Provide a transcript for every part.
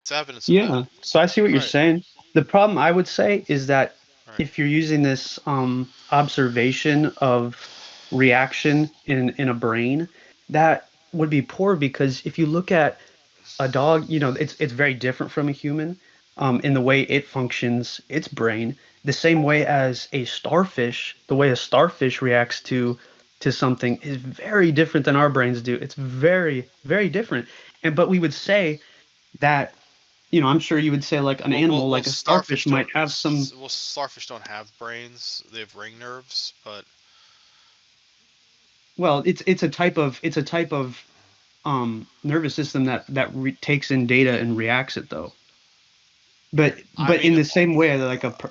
It's evidence of that. Yeah. So I see what All you're right. saying. The problem I would say is that All right. if you're using this observation of reaction in a brain, that would be poor because if you look at a dog, it's very different from a human in the way it functions, its brain, the same way as a starfish, the way a starfish reacts to something is very different than our brains do. It's very, very different. And but we would say that, I'm sure you would say like an animal, like a starfish might have some, Starfish don't have brains. They have ring nerves, but well, it's a type of nervous system that takes in data and reacts it though. I But mean, in the same way that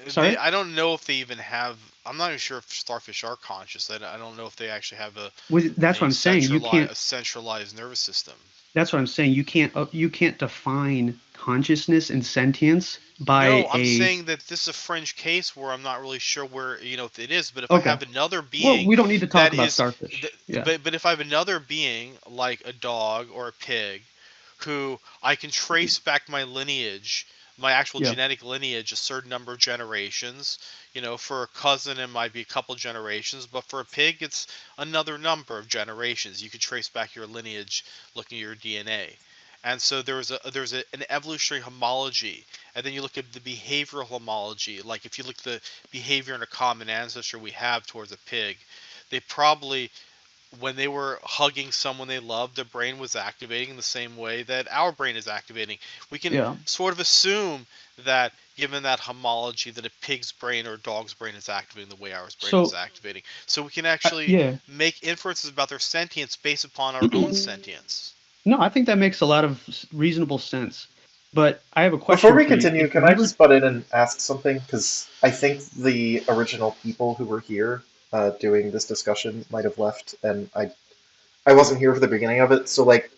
sorry? I don't know if they even have. I'm not even sure if starfish are conscious. I don't know if they actually have That's what I'm saying. a centralized nervous system. That's what I'm saying. You can't define consciousness and sentience No, by I'm a saying that this is a fringe case where I'm not really sure where if it is. But if I okay. have another Well, being we don't need to talk that about is, starfish. Yeah. but if I have another being like a dog or a pig, who I can trace back my lineage, my actual Yeah. genetic lineage, a certain number of generations. For a cousin, it might be a couple generations, but for a pig, it's another number of generations. You could trace back your lineage looking at your DNA. And so an evolutionary homology, and then you look at the behavioral homology. Like if you look at the behavior in a common ancestor we have towards a pig, they probably, when they were hugging someone they loved, their brain was activating in the same way that our brain is activating. We can Yeah. sort of assume that, given that homology, that a pig's brain or a dog's brain is activating the way our brain is So, activating. So we can actually yeah. make inferences about their sentience based upon our own sentience. No, I think that makes a lot of reasonable sense. But I have a Before question we for you. continue, If can I we were just butt in and ask something? Because I think the original people who were here doing this discussion might have left, and I wasn't here for the beginning of it. So like,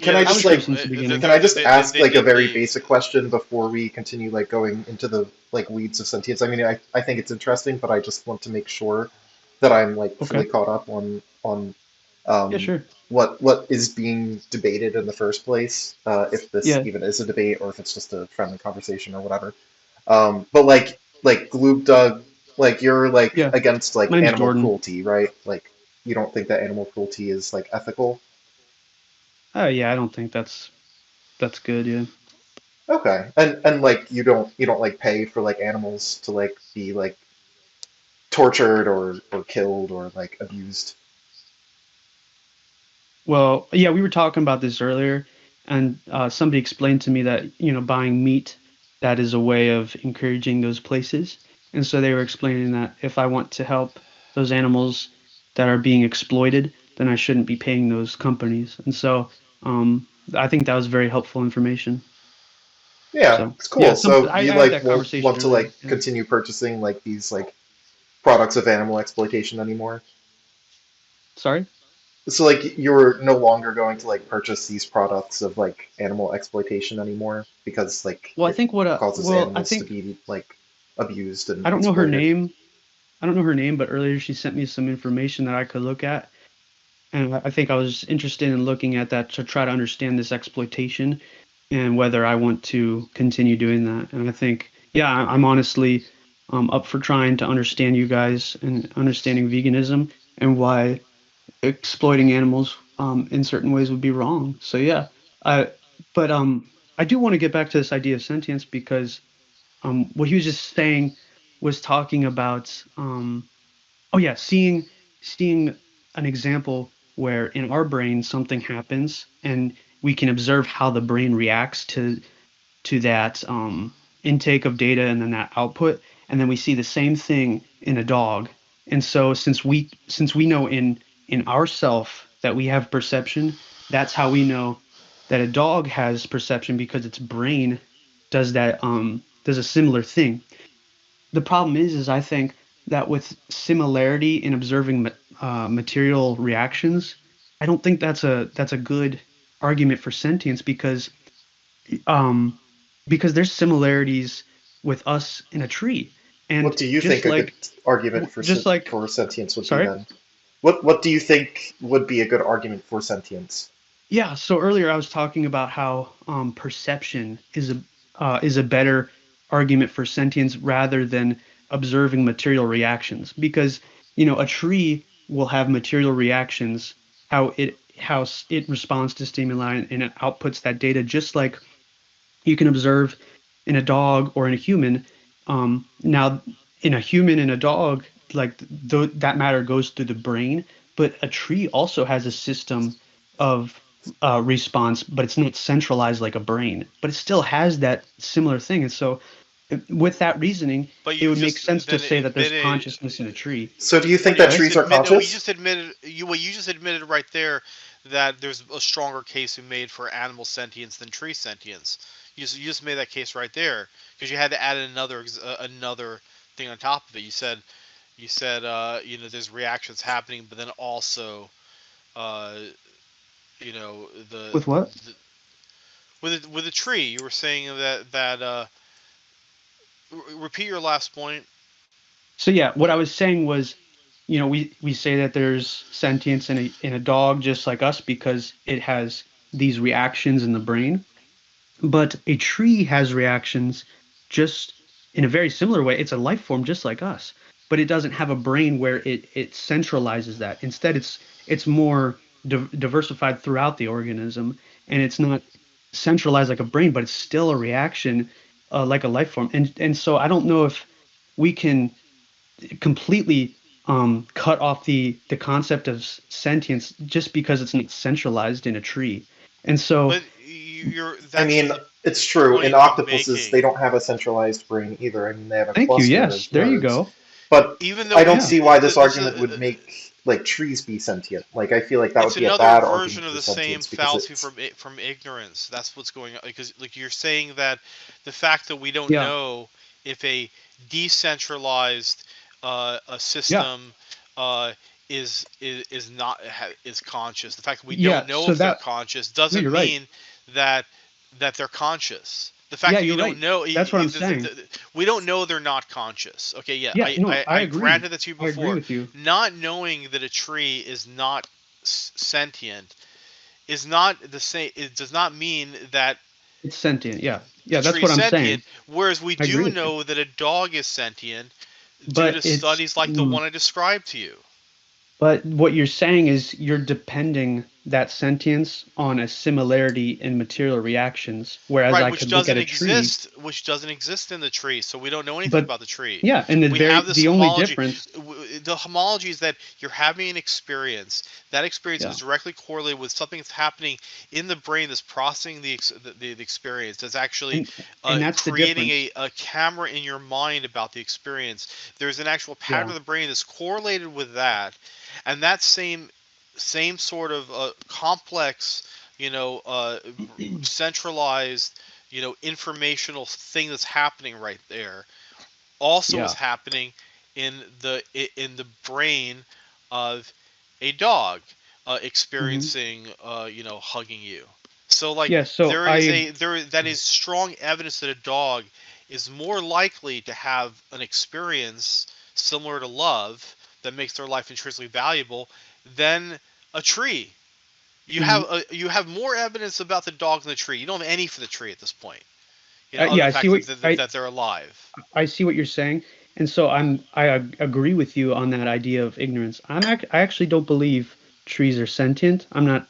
can Yeah, I I just was here like since the beginning. can I just ask they like a did very leave. basic question before we continue like going into the like weeds of sentience? I mean, I think it's interesting, but I just want to make sure that I'm like Okay. fully caught up on Yeah, um, sure. what is being debated in the first place, if this Yeah. even is a debate or if it's just a friendly conversation or whatever. But like Gloob Dug, like you're like Yeah. against like My name's animal Jordan. cruelty, right? Like you don't think that animal cruelty is like ethical. Oh yeah, I don't think that's good, yeah. Okay. And like you don't like pay for like animals to like be like tortured or killed or like abused. Well, yeah, we were talking about this earlier, and somebody explained to me that, buying meat, that is a way of encouraging those places. And so they were explaining that if I want to help those animals that are being exploited, then I shouldn't be paying those companies. And so I think that was very helpful information. Yeah, So it's yeah, cool. So I you had like that won't conversation want to earlier. like Yeah. continue purchasing like these like products of animal exploitation anymore. Sorry? So like you're no longer going to like purchase these products of like animal exploitation anymore because like Well, I it think causes I animals to think be like abused I and don't know her exploited. name. I don't know her name, but earlier she sent me some information that I could look at. And I think I was interested in looking at that to try to understand this exploitation and whether I want to continue doing that. And I think, yeah, I'm honestly up for trying to understand you guys and understanding veganism and why exploiting animals in certain ways would be wrong. So yeah, I but I do want to get back to this idea of sentience because what he was just saying was talking about oh yeah, seeing an example where in our brain something happens and we can observe how the brain reacts to that intake of data and then that output, and then we see the same thing in a dog. And so since we know in ourself that we have perception, that's how we know that a dog has perception because its brain does a similar thing. The problem is I think that with similarity in observing material reactions, I don't think that's a good argument for sentience um because there's similarities with us in a tree, What and do you think a good argument for just like for sentience would be sorry. then? What do you think would be a good argument for sentience? Yeah, so earlier I was talking about how perception is a better argument for sentience rather than observing material reactions, because a tree will have material reactions, it responds to stimuli and it outputs that data, just like you can observe in a dog or in a human. Now, in a human and a dog, like that matter goes through the brain, but a tree also has a system of response, but it's not centralized like a brain, but it still has that similar thing. And so, with that reasoning, But it you would make just sense to then say that there's admitted. consciousness in a tree. So do you think But you that Sorry? just trees are admit. No, you conscious? just admitted. You just admitted right there that there's a stronger case we made for animal sentience than tree sentience. You just made that case right there because you had to add another thing on top of it. You said there's reactions happening, but then also uh, you know With what? the with a tree. You were saying that repeat your last point. So yeah, what I was saying was, we say that there's sentience in a dog just like us because it has these reactions in the brain. But a tree has reactions just in a very similar way. It's a life form just like us, but it doesn't have a brain where it centralizes that. Instead, it's more diversified throughout the organism, and it's not centralized like a brain, but it's still a reaction like a life form. And so I don't know if we can completely cut off the concept of sentience just because it's not centralized in a tree. And so, But you're I that's mean, the it's true. In point I'm octopuses, they making. don't have a centralized brain either. I mean, they have a thank you. cluster Yes, of there you nerves. go. But Even I though don't Yeah. see why this this argument would make like trees be sentient. Like I feel like that it's would be a another bad version argument of for the same sentience because fallacy it's from ignorance. That's what's going on because like you're saying that the fact that we don't Yeah. know if a decentralized a Yeah. system uh, is not is conscious. The fact that we Yeah. don't know So if they're that, conscious no, doesn't you're right. mean that they're conscious. The fact Yeah, that you you're don't right. know, That's what I'm saying. we don't know they're not conscious. Okay, yeah, Yeah, I, no, I, I I agree. granted that to you I agree before. with you. Not knowing that a tree is not sentient is not the same. It does not mean that It's sentient. Yeah. the Yeah, that's tree what is I'm saying. sentient. Whereas we I agree do with you. know that a dog is sentient due But to studies like the one I described to you. but what you're saying is you're depending that sentience on a similarity in material reactions, whereas Right, I could look at a tree. which doesn't exist in the tree, so we don't know anything But about the tree. yeah, and We have this the only homology. difference, The homology is that you're having an experience. That experience yeah, is directly correlated with something that's happening in the brain that's processing the experience. That's actually and and that's the creating difference. a camera in your mind about the experience. There's an actual pattern Yeah. of the brain that's correlated with that, and that same sort of complex, you know, centralized, informational thing that's happening right there also is Yeah. happening in the brain of a dog Hmm. experiencing hugging you. So like Yeah, so there that is strong evidence that a dog is more likely to have an experience similar to love that makes their life intrinsically valuable than a tree. mhm. You have more evidence about the dog than the tree. You don't have any for the tree at this point. Other Yeah, than I the see fact what that they're alive. I see what you're saying, and so agree with you on that idea of ignorance. I actually don't believe trees are sentient. I'm not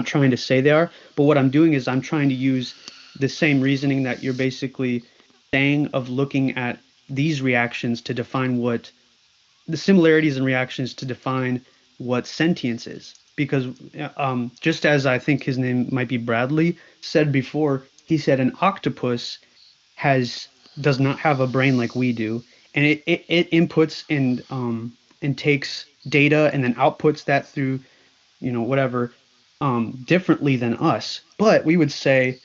trying to say they are, but what I'm doing is I'm trying to use the same reasoning that you're basically saying, of looking at these reactions to define what the similarities and reactions to define what sentience is. Because just as I think his name might be Bradley said before, he said an octopus has does not have a brain like we do, and it inputs and takes data and then outputs that through whatever differently than us. But we would say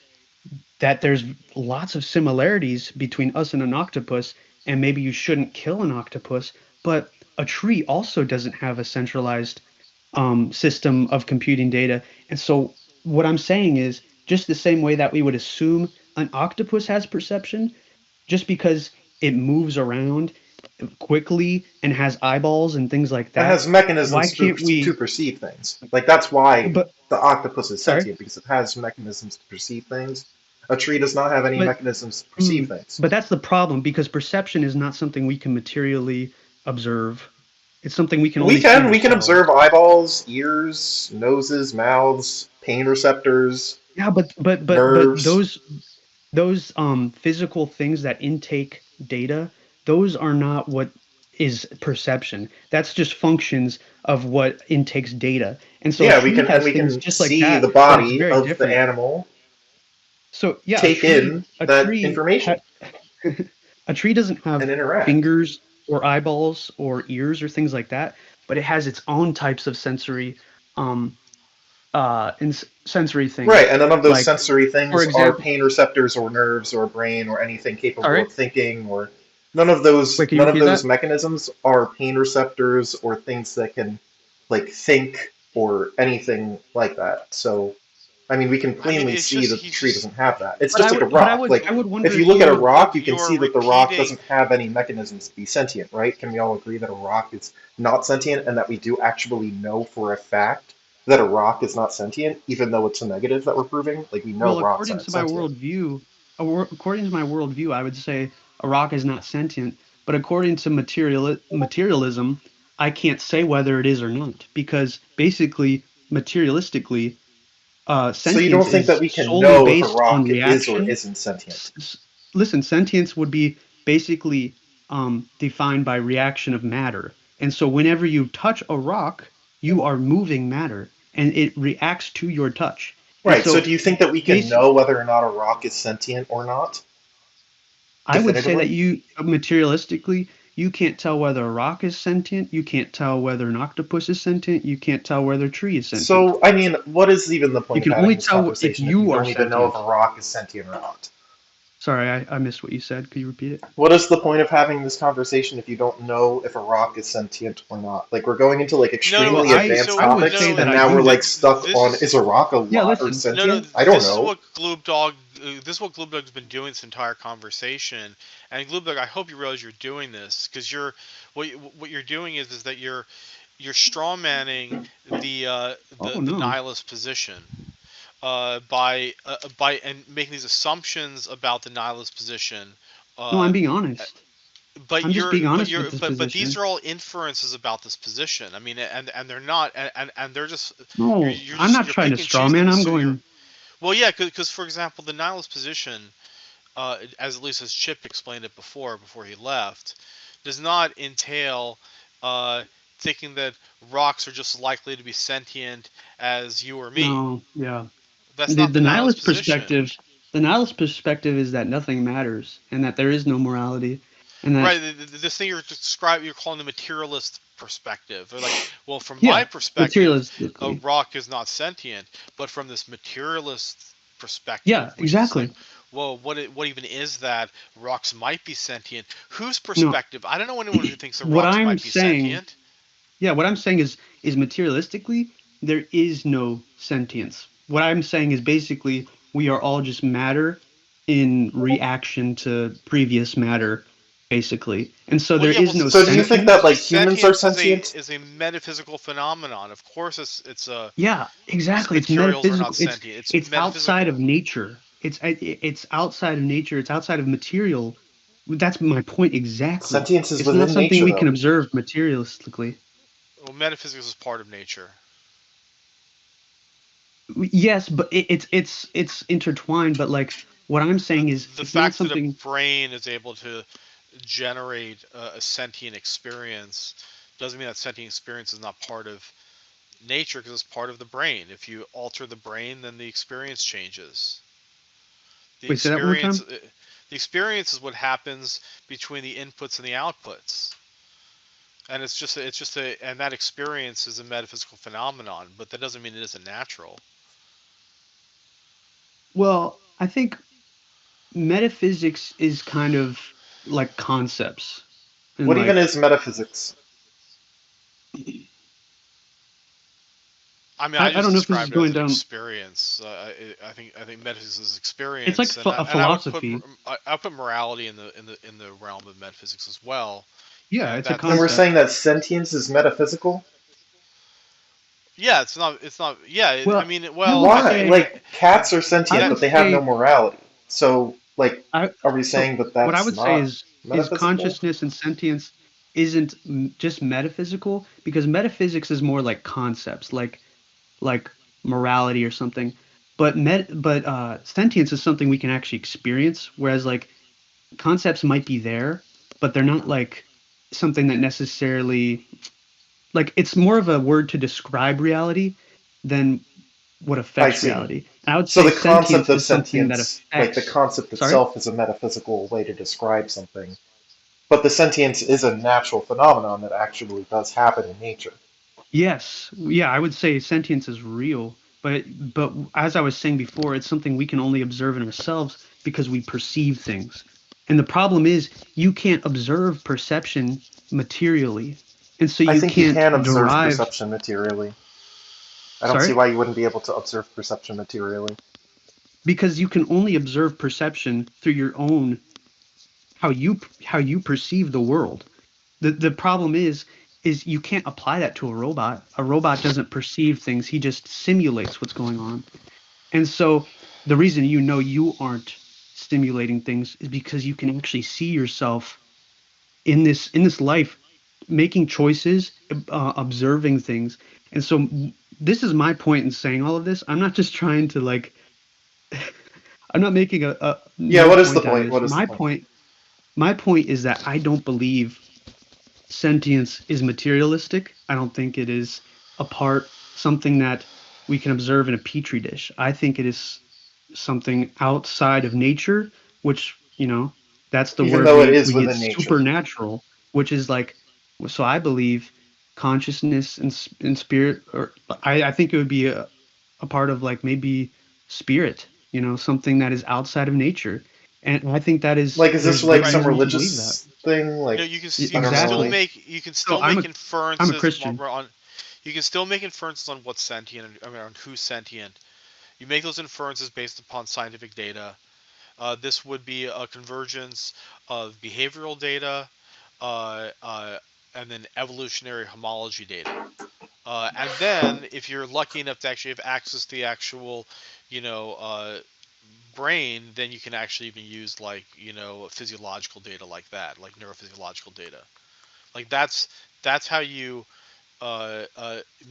that there's lots of similarities between us and an octopus, and maybe you shouldn't kill an octopus. But a tree also doesn't have a centralized system of computing data. And so what I'm saying is, just the same way that we would assume an octopus has perception, just because it moves around quickly and has eyeballs and things like It that, has why mechanisms can't to we? perceive things. Like that's why But the octopus is sorry, sentient because it has mechanisms to perceive things. A tree does not have any but mechanisms to perceive things. but that's the problem because perception is not something we can materially observe. It's something we can We only see can with we can ourselves. observe eyeballs, ears, noses, mouths, pain receptors, Yeah, but nerves. those physical things that intake data, those are not what is perception. That's just functions of what intakes data. And so a Yeah, tree has we things can just like see the that, but it's body very of the different. animal, So yeah, take in a that tree information a tree doesn't and have interact. fingers or eyeballs or ears or things like that, but it has its own types of um sensory Right, things. and none of those Like sensory for things are example, pain receptors or nerves or brain or anything capable sorry, of thinking or wait, can you none of repeat those that? mechanisms are pain receptors or things that can like think or anything like that. So I mean we can I mean, plainly it's see just that the he's tree just doesn't have that. It's But just like a but rock. Like I would if wonder you if look at a you rock, you can you're see that the rock repeating. doesn't have any mechanisms to be sentient, right? Can we all agree that a rock is not sentient and that we do actually know for a fact that a rock is not sentient, even though it's a negative that we're proving. Like we know well, rocks according aren't to my sentient. worldview, according to my worldview, I would say a rock is not sentient. But according to materialism, I can't say whether it is or not because basically, materialistically, So you sentience don't think that is we can solely know if a based on rock is or reaction. isn't sentient? S- s- Listen, sentience would be basically defined by reaction of matter. And so whenever you touch a rock, you are moving matter and it reacts to your touch. And Right. So so do you think that we can basic know whether or not a rock is sentient or not I would say that definitively? you materialistically you can't tell whether a rock is sentient, you can't tell whether an octopus is sentient, you can't tell whether a tree is sentient. So I mean, what is even the You point of can having only this tell if conversation if you you are don't even know if a sentient. rock is sentient or not? Sorry, I missed what you said. Could you repeat it? What is the point of having this conversation if you don't know if a rock is sentient or not? Like we're going into like No, no. Well, extremely advanced I would No, topics, say no. that and I now we're do. like stuck This on is is a rock Yeah, alive or listen. no, no. sentient? I don't This is know. what Gloob Dog. This is what Gloob Dog's been doing this entire conversation. And Gloob Dog, I hope you realize you're doing this because what you're doing is that you're straw manning Oh the no. nihilist position by and making these assumptions about the nihilist position. No, I'm Uh, being honest. I'm just being honest with this but these position. are all inferences about this position. I mean, and they're not, and they're just No, I'm not you're trying to picking and straw choosing man. them. I'm So you're going. well, yeah, because for example, the nihilist position, as at least as Chip explained it before he left, does not entail uh, thinking that rocks are just likely to be sentient as you or me. No, yeah. That's not The the nihilist nihilist position. perspective, the nihilist perspective is that nothing matters and that there is no morality, and that Right, this thing you're calling the materialist perspective. They're like, well, from my yeah, perspective, a materialistically, rock is not sentient, but from this materialist perspective, yeah, which is like, exactly. well, what even is that? Rocks might be sentient. Whose No, perspective? I don't know anyone who thinks the what rocks I'm might be saying, sentient. yeah, what I'm saying is materialistically there is no sentience. What I'm saying is basically we are all just matter in reaction to previous matter, basically, and so Well, there yeah, is no So do you think that sentience. like humans are sentience sentient? is a metaphysical phenomenon. Of course, Yeah, exactly. It's materials are not metaphysical. sentient. It's It's outside of metaphysical. nature. It's outside of nature. It's outside of material. That's my point exactly. Sentience is It's not within something nature, we can though. observe materialistically. Well, metaphysics is part of nature. Yes, but it's intertwined. But like what I'm saying is, The it's not fact that a something. brain is able to generate a sentient experience doesn't mean that sentient experience is not part of nature because it's part of the brain. If you alter the brain, then the experience changes. The Wait, say that one more experience, time. uh, the experience is what happens between the inputs and the outputs, and and that experience is a metaphysical phenomenon, but that doesn't mean it isn't natural. Well, I think metaphysics is kind of like concepts and What even like is metaphysics? I mean, I I just don't know if this is describe it as going an down. experience. I think metaphysics is It's like experience, a and I would put philosophy. I would put morality in the realm of metaphysics as well, Yeah, it's a And we're That's saying concept. that sentience is metaphysical? yeah. It's not. Yeah. I Well, mean, I well, would I Why? think say Like, cats are I sentient, would but they have no say morality. So, like, I are we so saying that what I that's would say not is metaphysical? consciousness and sentience isn't just metaphysical, because metaphysics is more like concepts, like morality or something. But sentience is something we can actually experience, whereas like concepts might be there, but they're not like something that necessarily, like, it's more of a word to describe reality than what I affects see. reality. And I would So say the concept sentience of is something that sentience, like the affects. concept Sorry? itself, is a metaphysical way to describe something. But the sentience is a natural phenomenon that actually does happen in nature. Yes. Yeah, I would say sentience is real, but as I was saying before, it's something we can only observe in ourselves because we perceive things. And the problem is you can't observe perception materially. And so I you think you can't can observe derive. perception materially. I don't see Sorry? why you wouldn't be able to observe perception materially. Because you can only observe perception through your own, how you perceive the world. The problem is you can't apply that to a robot. A robot doesn't perceive things, he just simulates what's going on. And so the reason you know you aren't stimulating things is because you can actually see yourself in this life, making choices, observing things. And so this is my point in saying all of this. I'm not just trying to like I'm not making a Yeah, no what is the point out of point? this. What is the My point? point my point is that I don't believe sentience is materialistic. I don't think it is something that we can observe in a petri dish. I think it is something outside of nature, which, that's the Even word though it we is get within nature. supernatural, which is like, so I believe consciousness and spirit, or I think it would be a part of like maybe spirit, something that is outside of nature. And I think that is, Like, is this there's like good right. some reason to believe that. religious thing? No, Like, you I can don't know, still Exactly. like, make So I'm a inferences Christian. on you can still make inferences on what's sentient. I mean, on who's sentient. You make those inferences based upon scientific data. This would be a convergence of behavioral data, uh, uh, and then evolutionary homology data. And then, if you're lucky enough to actually have access to the actual, you know, brain, then you can actually even use like physiological data like that, like neurophysiological data. Like that's how you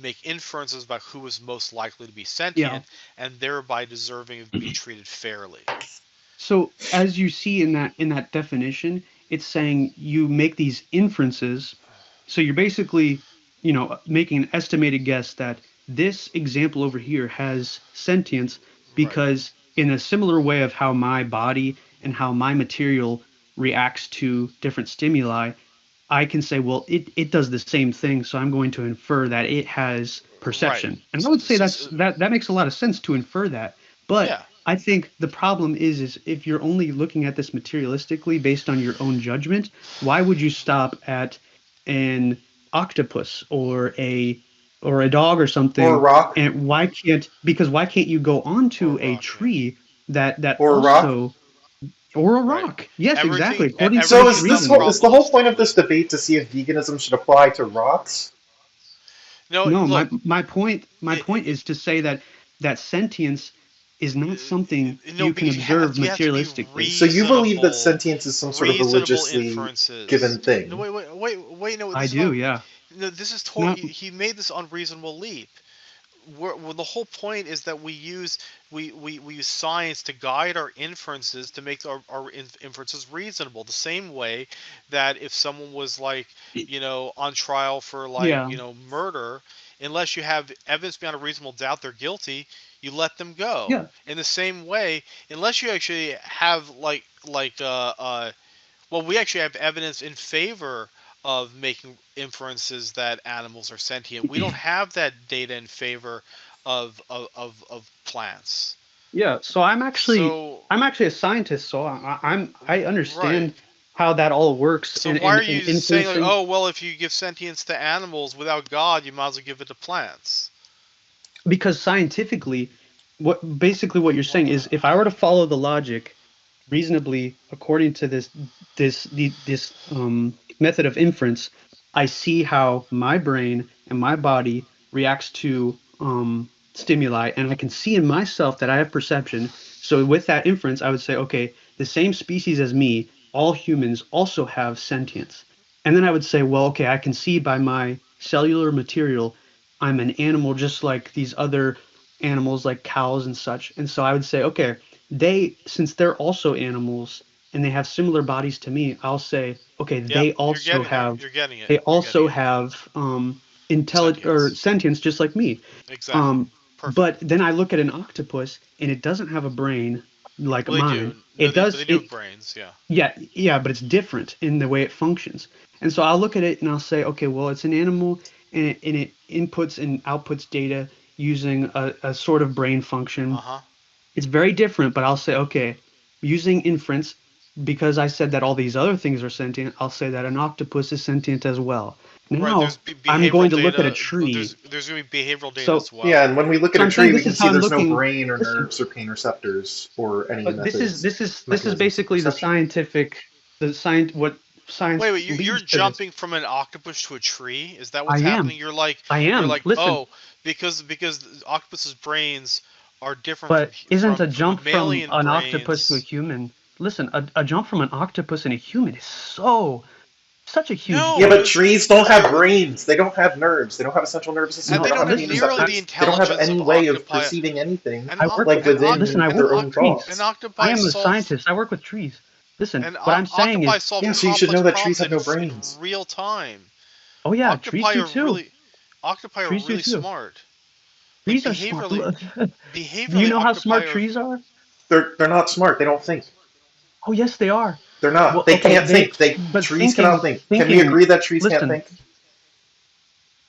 make inferences about who is most likely to be Yeah. sentient, and thereby deserving of being treated fairly. So as you see in that definition, it's saying you make these inferences. So you're basically, making an estimated guess that this example over here has sentience Right. because in a similar way of how my body and how my material reacts to different stimuli, I can say, well, it does the same thing, so I'm going to infer that it has Right. perception. And I would say that makes a lot of sense to infer that. But Yeah. I think the problem is if you're only looking at this materialistically based on your own judgment, why would you stop at an octopus or a dog or or a something? rock, And why can't you go Or onto a rock. Yeah. tree that or a rock. also, or a Right. rock? Yes, exactly. According to So this Everything's is this done whole reasoning. is the whole point of this probabilistically. debate to see if veganism should apply to rocks? No, No, look. my point is to say that sentience is not something No, you can because observe you have to be materialistically. So you believe that reasonable, sentience is some sort of reasonable religiously inferences. given No, thing? wait. No, I this is do, not. yeah. No, this is Not, he made this unreasonable leap. Well, the whole point is that we use science to guide our inferences to make our inferences reasonable. The same way that if someone was like on trial for like yeah, murder, unless you have evidence beyond a reasonable doubt they're guilty, you let them go. yeah, In the same way, unless you actually have well, we actually have evidence in favor of making inferences that animals are sentient. We don't have that data in favor of plants. yeah. So I'm actually So I'm actually a scientist, so I right. understand how that all works So and why and, are and you saying like, inferencing. oh well, if you give sentience to animals without God, you might as well give it to plants? Because scientifically, what you're saying is if I were to follow the logic, reasonably, according to this method of inference, I see how my brain and my body reacts to stimuli, and I can see in myself that I have perception. So with that inference, I would say, okay, the same species as me, all humans also have sentience. And then I would say, well, okay, I can see by my cellular material, I'm an animal just like these other animals like cows and such. And so I would say, okay, they, since they're also animals and they have similar bodies to me, I'll say, okay, Yep, they you're also getting there. have You're getting it. they You're getting also it. have intelligent or Sentience. sentience just like me. Exactly. Um, Perfect. but then I look at an octopus and it doesn't have a brain like Well, they mine. do. No, It they does do it have brains. Yeah. Yeah, yeah, but it's different in the way it functions. And so I'll look at it and I'll say, okay, well, it's an animal and it inputs and outputs data using a sort of brain Uh function. huh. It's very different, but I'll say, okay, using inference, because I said that all these other things are sentient, I'll say that an octopus is sentient as well. Right. There's Now I'm going behavioral to look at a data. tree. There's gonna be behavioral data So, as Yeah, well. and when we look at so a I'm saying tree, we this can is see how I'm there's no looking. brain or Listen, nerves or pain receptors or any but this is this is this is mechanisms of basically perception. the science what science Wait. You're leads to this. jumping from an octopus to a tree. Is that I what's happening? am. I You're am. like, Listen, oh, because octopus's brains are different but isn't a from jump from mammalian an octopus to a brains. human? Listen, a jump from an octopus and a human is such a huge Yeah, No, but jump. trees don't have brains. They don't have nerves. They don't have a central nervous system. and They they No, don't don't have have pain listen, nearly I, the receptors. They don't have intelligence any of way of octopi. perceiving anything And like listen, within I work their with own trees. and jaws. I octopi am a solve scientist. I work with trees. Listen, and what I'm saying octopi is, solve Yeah, so you should complex know that trees problems have no in brains. real time. oh yeah, trees Octopi do are too. really octopi are Trees do really too. smart. Like Trees are smart. behaviorally, Look, do you behaviorally know how octopi smart are. trees are? They're not smart. They don't think. Oh yes, they are. They're not. Well, They okay, can't think. They but trees cannot think. Can we agree that trees can't listen, think?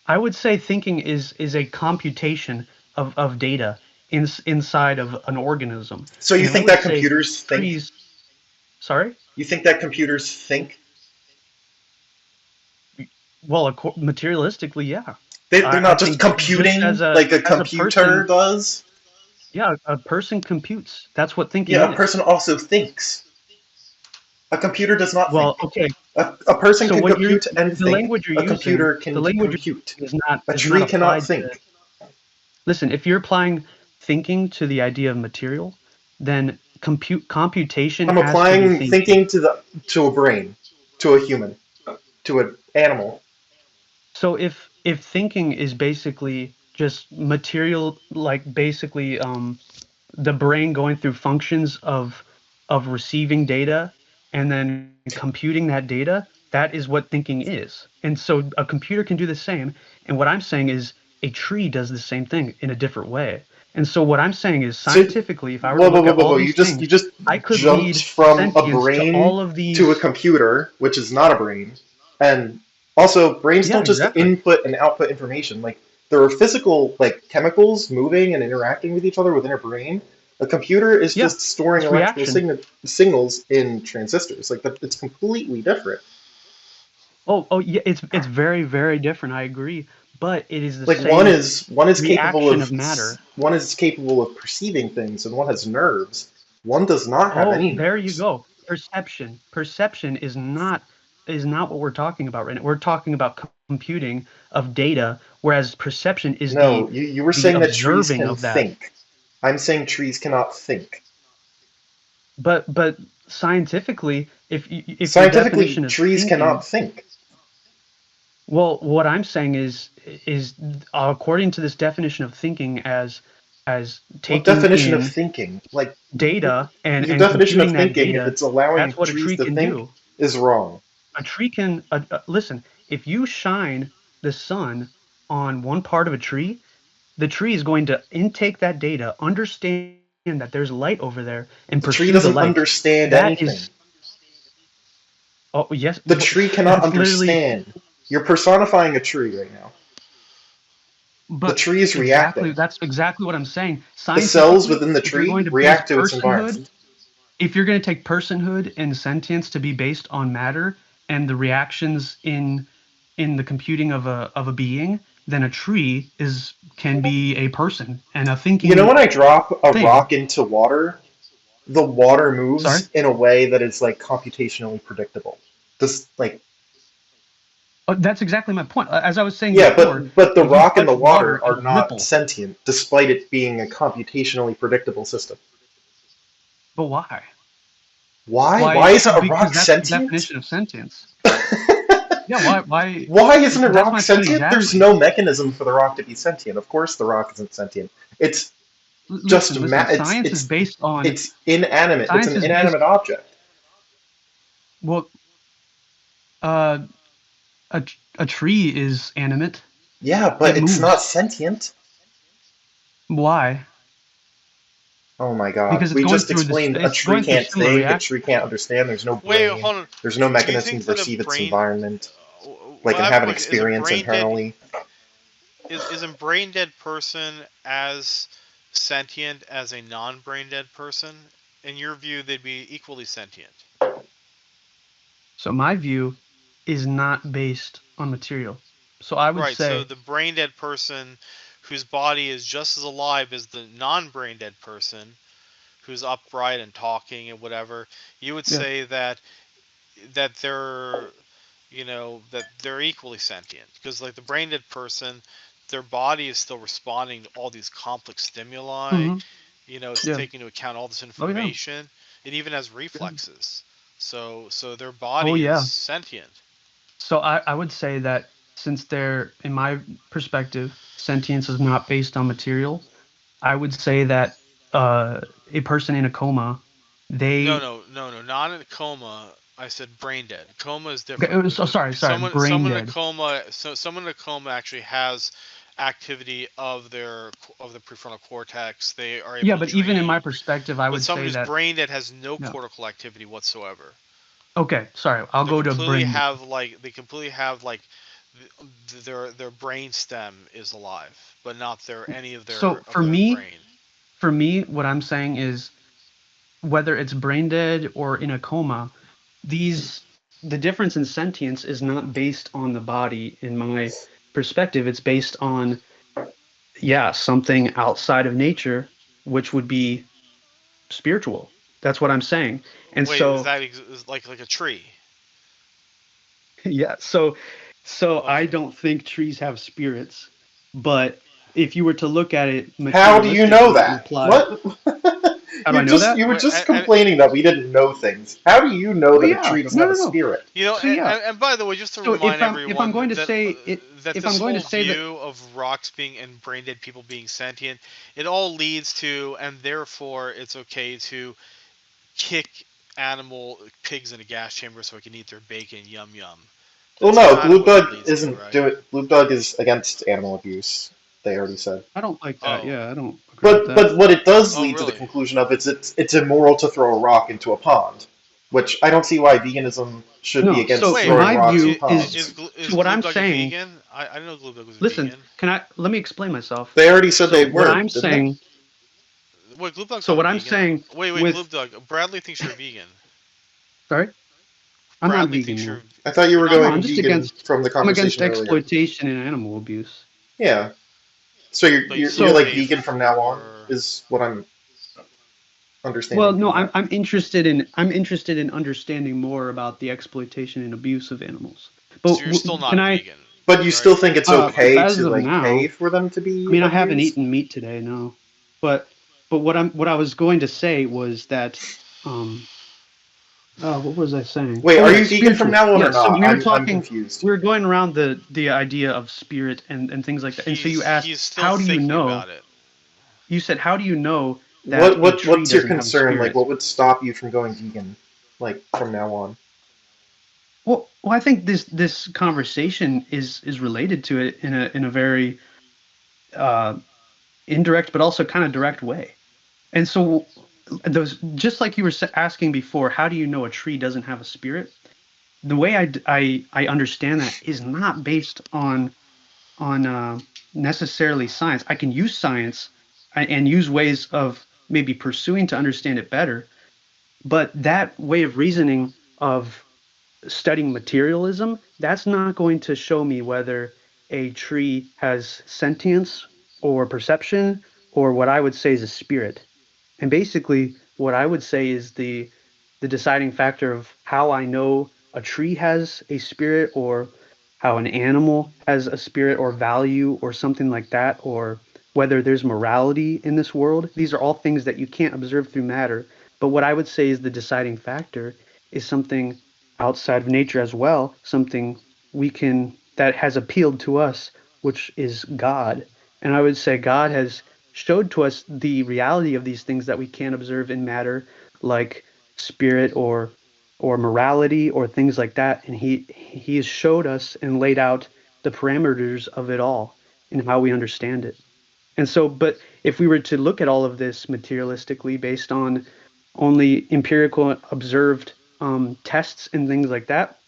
I would say thinking is a computation of data inside of an organism, So you and I think would that say computers think? trees. Sorry. You think that computers think? Well, materialistically, yeah. They're I not just think just computing like a as a computer person, does. yeah, a person computes. That's what thinking Yeah, a is. person also thinks. A computer does not Well, think. okay. A person So can what you're compute and the think. language you're A using, computer the can language you're compute. using A is not tree cannot applied to. think. Listen, if you're applying thinking to the idea of material, then computation I'm has to be applying thinking. thinking to a brain, to a human, to an animal. So if thinking is basically just material, like basically the brain going through functions of receiving data and then computing that data, that is what thinking is. And so a computer can do the same. And what I'm saying is a tree does the same thing in a different way. And so what I'm saying is So, scientifically, if I were to look at all You these just things, you I could jumped lead from a sentience to brain all of to a these. computer, which is not a brain, and also brains Yeah, don't just exactly. input and output information. Like there are physical like chemicals moving and interacting with each other within a brain. A computer is Yeah, just storing it's electrical reaction. signals in transistors. Like that, it's completely different. Oh, yeah, it's very, very different. I agree, but it is the Like same one reaction of matter. is capable of perceiving things, and one has nerves. One does not have Oh, any there you nerves. go. Perception. Perception is not what we're talking about right now. We're talking about computing of data, whereas perception is No, you were the saying that trees observing can of that. think. I'm saying trees cannot think. But scientifically, if your Scientifically, definition of trees cannot thinking, think. well, what I'm saying is according to this definition of thinking as What taking definition of in thinking? Like, data your and definition of computing that thinking, if data, it's allowing that's what a trees tree to can think, do. is wrong. A tree can listen. If you shine the sun on one part of a tree, the tree is going to intake that data, understand that there's light over there, and The pursue the tree light. doesn't understand That is, anything. oh yes, The tree cannot that's literally. understand. You're personifying a tree right now. The But tree is exactly, reacting. that's exactly what I'm saying. The cells Scientifically, within the if you're tree going to base react to its personhood, environment. if you're going to take personhood and sentience to be based on matter and the reactions in the computing of a being, then a tree is can be a person and a You know thinking when I drop a thing. rock into water, the water Sorry. moves in a way that is like computationally predictable. This like That's exactly my point. As I was saying yeah, before, but the if you rock and the touch water, water are it'll not ripple. sentient, despite it being a computationally predictable system. But why? Why? Why Why? isn't a Because rock that's the sentient? definition of sentience. Yeah. Why? Why isn't a That's rock my point sentient? There's exactly. no mechanism for the rock to be sentient. Of course, the rock isn't sentient. It's just Listen. it's Science is it's based on it's inanimate. It's science an is based. inanimate object. Well, uh, a tree is animate. Yeah, but It it's not moves. sentient. Why? Oh my god. Because it's We going just through this. explained a It's tree going through can't similar think, a reaction. tree can't understand, there's no Wait, brain, hold on. there's no Do you mechanism to think that a perceive its brain? environment, like Well, I and have a have an question. Is a experience brain dead? internally. Is a brain dead person as sentient as a non-brain dead person? In your view, they'd be equally sentient. So my view is not based on material. So I would Right. So say, the brain dead person, whose body is just as alive as the non-brain dead person, who's upright and talking and whatever, you would yeah. say that they're that they're equally sentient because like the brain dead person, their body is still responding to all these complex stimuli. Hmm. It's Yeah. taking into account all this Oh yeah. information. It even has Yeah. reflexes. So their Oh body is yeah. sentient. So I would say that since they're, in my perspective, sentience is not based on material, I would say that a person in a coma, No, they no, no, no, not in a coma. I said brain dead. Coma is okay, different. so sorry, brain Someone in a dead. coma, someone in a coma actually has activity of the prefrontal cortex. They are able Yeah, to but even in my dream. perspective, I But would someone say who's that brain dead has no no. cortical activity whatsoever. Okay, sorry, I'll go to brain dead. They completely have like their brain stem is alive, but not any of So their brain. for me, what I'm saying is whether it's brain dead or in a coma, these the difference in sentience is not based on the body in my perspective. It's based on, yeah, something outside of nature, which would be spiritual. That's what I'm saying. And Wait, is so, that is like a tree? yeah, so I Okay. don't think trees have spirits, but if you were to look at it How do you know materialistically and that? apply, What? how do I know You that? were Wait, just complaining that we didn't know things. How do you know Oh that a yeah, tree doesn't no, have a no, no. spirit? So yeah, and by the way, just to so remind if I'm everyone going to say it, that if this I'm going to whole say that, view of rocks being and brain dead people being sentient, it all leads to, and therefore it's okay to kick animal pigs in a gas chamber so it can eat their bacon. Yum yum. Well, That's no, kind of Blue what it Bug leads to, isn't right? do it. Blue Bug is against animal abuse. They already said. I don't like that. Oh, Yeah, I don't agree with that. But what it does oh, lead to the really? conclusion of is it's immoral to throw a rock into a pond, which I don't see why veganism should be No, against so Wait, throwing my rocks in view ponds. so is what Gloob I'm Dog a saying, vegan? I didn't know Gloob Dog was a listen, vegan. let me explain myself. They already said So they what were, I'm didn't they? saying, Wait, Gloob Dog's so not a what I'm vegan. saying Wait, with, Gloob Dog. Bradley thinks you're a vegan. sorry, I'm not Bradley vegan, thinks no. I thought you you're were not No, going I'm vegan. just vegan against from the I'm against conversation earlier. exploitation and animal abuse. Yeah. So But you you're still So, like pay vegan from now on for. is what I'm well, understanding no, from that. I'm interested in understanding more about the exploitation and abuse of animals. But So you're still can not I vegan, But you still right? think it's okay as to of like pay now, for them to I be mean, I haven't abused? eaten meat today, no. But what I was going to say was that um what was I saying? Wait, Oh are yeah, you vegan from spiritual. now on or Yeah, so not? I'm we confused. were going around the idea of spirit and things like that. And so you asked, He's still how do you thinking know? about it. You said, how do you know that a tree What's your doesn't have a concern? Like, spirit? what would stop you from going vegan? Like from now on? Well, I think this conversation is related to it in a very uh, indirect, but also kind of direct way. And so those, just like you were asking before, how do you know a tree doesn't have a spirit? The way I understand that is not based on necessarily science. I can use science and use ways of maybe pursuing to understand it better, but that way of reasoning of studying materialism, that's not going to show me whether a tree has sentience or perception or what I would say is a spirit. And basically, what I would say is the deciding factor of how I know a tree has a spirit, or how an animal has a spirit or value or something like that, or whether there's morality in this world. These are all things that you can't observe through matter. But what I would say is the deciding factor is something outside of nature as well, something we can that has appealed to us, which is God. And I would say God has showed to us the reality of these things that we can't observe in matter, like spirit or morality or things like that. And he has showed us and laid out the parameters of it all and how we understand it. And so, but if we were to look at all of this materialistically based on only empirical observed tests and things like that,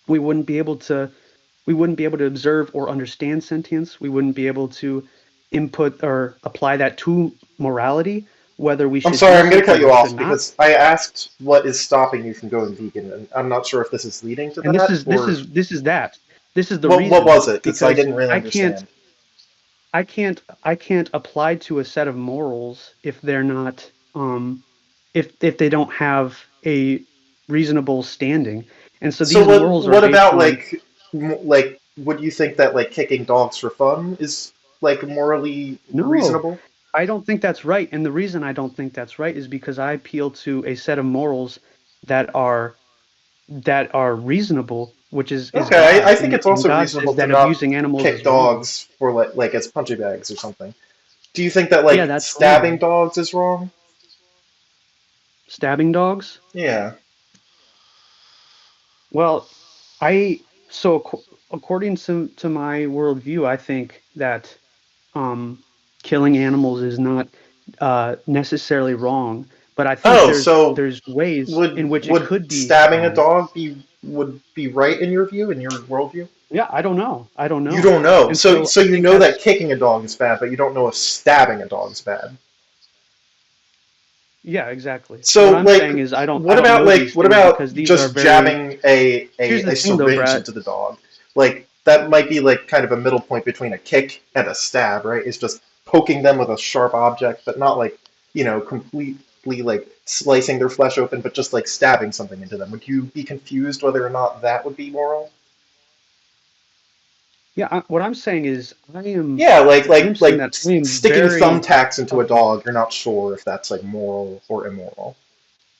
we wouldn't be able to we wouldn't be able to observe or understand sentience. We wouldn't be able to input or apply that to morality, whether we I'm should sorry, do I'm going to something cut or you off should not. because I asked what is stopping you from going vegan, and I'm not sure if this is leading to And this that is this or is this is that. This is the what reason, was it? Because I because didn't really I can't understand. I can't apply to a set of morals if they're not if they don't have a reasonable standing. And so So these morals are what based about on like would you think that like kicking dogs for fun is like morally no. reasonable? I don't think that's right. And the reason I don't think that's right is because I appeal to a set of morals that are that are reasonable, which is Okay, I God's. think it's And also God reasonable says to that not abusing animals kick is wrong. dogs for like as punching bags or something. Do you think that Yeah, like that's stabbing wrong. dogs is wrong? Stabbing dogs? Yeah. Well, I so according to my worldview, I think that um, killing animals is not necessarily wrong, but I think Oh, so there's ways in which it would could be stabbing a wrong. dog be would be right in your view, in your worldview? Yeah, I don't know. I don't You know. don't know. And So so so I you think know that that's kicking a dog is bad, but you don't know if stabbing a dog is bad. yeah, exactly. What So I'm saying is I don't know these what things about because these are just very jabbing here's the a thing though, syringe Brad. into the dog? Like that might be like kind of a middle point between a kick and a stab, right? It's just poking them with a sharp object, but not like, completely like slicing their flesh open, but just like stabbing something into them. Would you be confused whether or not that would be moral? Yeah, what I'm saying is Yeah, I am saying that I am sticking very thumbtacks into a um dog, you're not sure if that's like moral or immoral.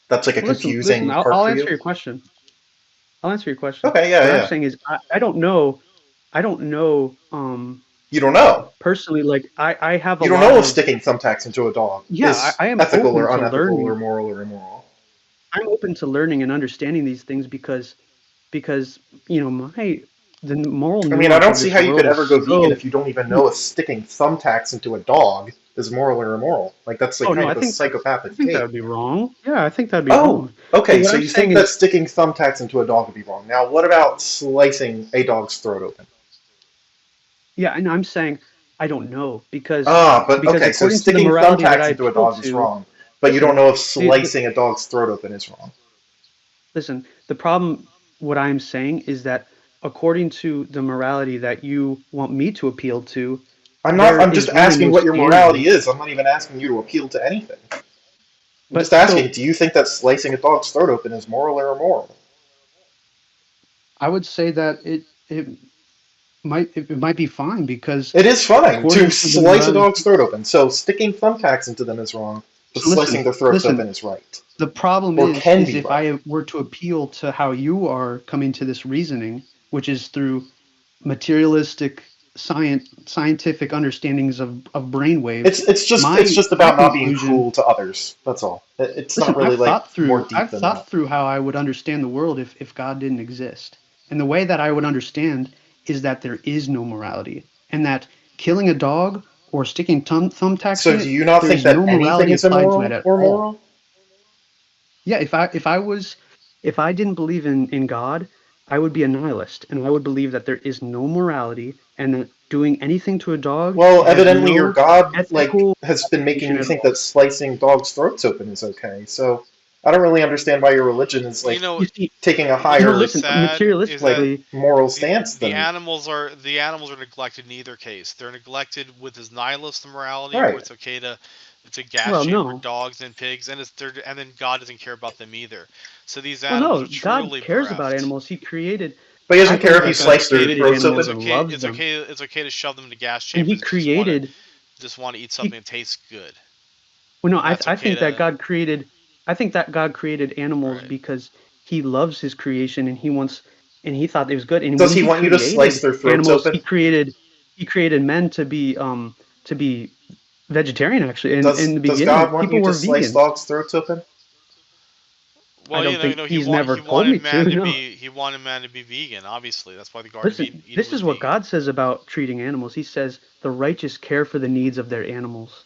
That's like a well, listen, confusing part I'll for answer you. your question. I'll answer your question. Okay, yeah, What I'm yeah. saying is I don't know I don't know You don't know. personally, like I have a You don't lot know if of sticking thumbtacks into a dog yeah, is I am ethical open or to unethical or learning. moral or immoral. I'm open to learning and understanding these things because you know my the moral I mean, I nuance don't of see this how you could world ever is go vegan so if you don't even know deep. if sticking thumbtacks into a dog is moral or immoral. Like, that's like Oh no, kind of a I psychopathic think that take. would be wrong. Yeah, I think that'd be Oh, wrong. But okay, what so I'm you saying think that is, sticking thumbtacks into a dog would be wrong. Now, what about slicing a dog's throat open? yeah, and I'm saying I don't know Ah, but because okay, so according to the sticking morality that thumbtacks I into a appeal dog is to, wrong, but you don't listen, know if the slicing a dog's throat open is wrong. listen, the problem what I'm saying is that according to the morality that you want me to appeal to, there I'm just is really asking no what your morality standing. is. I'm not even asking you to appeal to anything. I'm just But asking, so do you think that slicing a dog's throat open is moral or immoral? I would say that it might be fine because It is fine to according to the slice a morality. dog's throat open. So sticking thumbtacks into them is wrong, but So slicing their throats open listen. is right. The problem Or can is be if right. I were to appeal to how you are coming to this reasoning, which is through materialistic scientific understandings of brainwaves, It's just my about not being conclusion cruel to others. That's all. It's not listen, really like more deep I've than that. thought through how I would understand the world if God didn't exist. And the way that I would understand is that there is no morality and that killing a dog or sticking thumbtacks So in do it, you not there think is that no anything morality is applied to it immoral at or all. moral? Yeah, if I didn't believe in God, I would be a nihilist and I would believe that there is no morality and that doing anything to a dog Well, has evidently your no God like ethical has been making application you at think all. that slicing dogs' throats open is okay. So I don't really understand why your religion is You like know, You see, taking a what's no, really higher listen, sad is like that materialistically, moral the stance than the animals are neglected in either case. They're neglected with his nihilist morality, where right. it's okay to It's a gas Well, chamber, no. dogs and pigs, and then God doesn't care about them either. So these Well, animals no. are God truly cares about bereft. animals. He created. But he I doesn't care believe if you that God slice their created throats animals open. and loves It's them. okay. It's okay to shove them into gas And he chambers if you created. just want to eat something He that tastes good. Well, no. And that's I okay think that to God created. I think that God created animals right. because He loves His creation and He wants and He thought it was good. And Does when he He want you to slice created their throats animals, open? He created men to be vegetarian actually. In the Does beginning, God want people you to were slice vegans. dogs' throats open? I Well, don't think he He's never he told wanted me to. man to No. be vegan. Obviously, that's why the Garden of Listen, Eden this was is what vegan. God says about treating animals. He says the righteous care for the needs of their animals,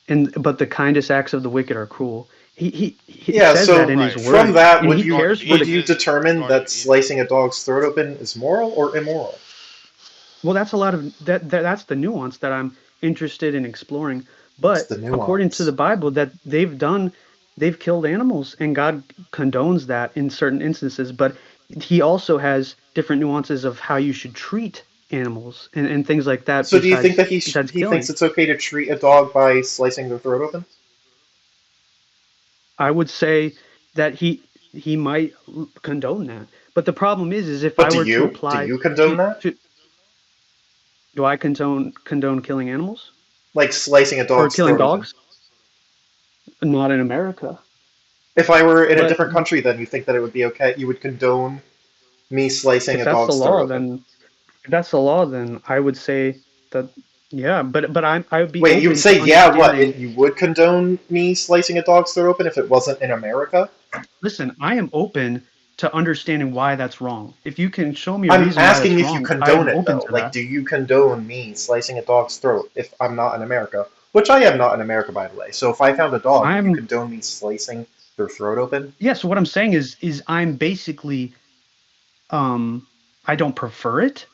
and but the kindest acts of the wicked are cruel. He Yeah, says that so in His Right. from word, that, and The He Garden cares of for would the. Eden you is the determine Garden that of Eden. slicing a dog's throat open is moral or immoral? Well, that's a lot of that's the nuance that I'm interested in exploring. What's But the according to the nuance? Bible, that they've killed animals, and God condones that in certain instances. But He also has different nuances of how you should treat animals and things like that. So do you think that Besides he thinks killing, it's okay to treat a dog by slicing their throat open? I would say that he might condone that. But the problem is if But I do were to you? Do apply you condone that? to do I condone killing animals Like slicing a or dog's killing throat open? dogs? Not in America. If I were in a But different country, then you think that it would be okay? You would condone me slicing if a that's the dog's throat law, open? then if that's the law, then I would say that yeah. But I would be Wait, you would open say, to yeah, what? understanding. You would condone me slicing a dog's throat open if it wasn't in America? Listen, I am open to understanding why that's wrong. If you can show me a I'm reason why asking that's if you wrong, I condone am it, open though. to Like, that. do you condone me slicing a dog's throat if I'm not in America? Which I am not in America, by the way. So if I found a dog, would you I'm condone me slicing their throat open? Yeah. So what I'm saying is I'm basically I don't prefer it,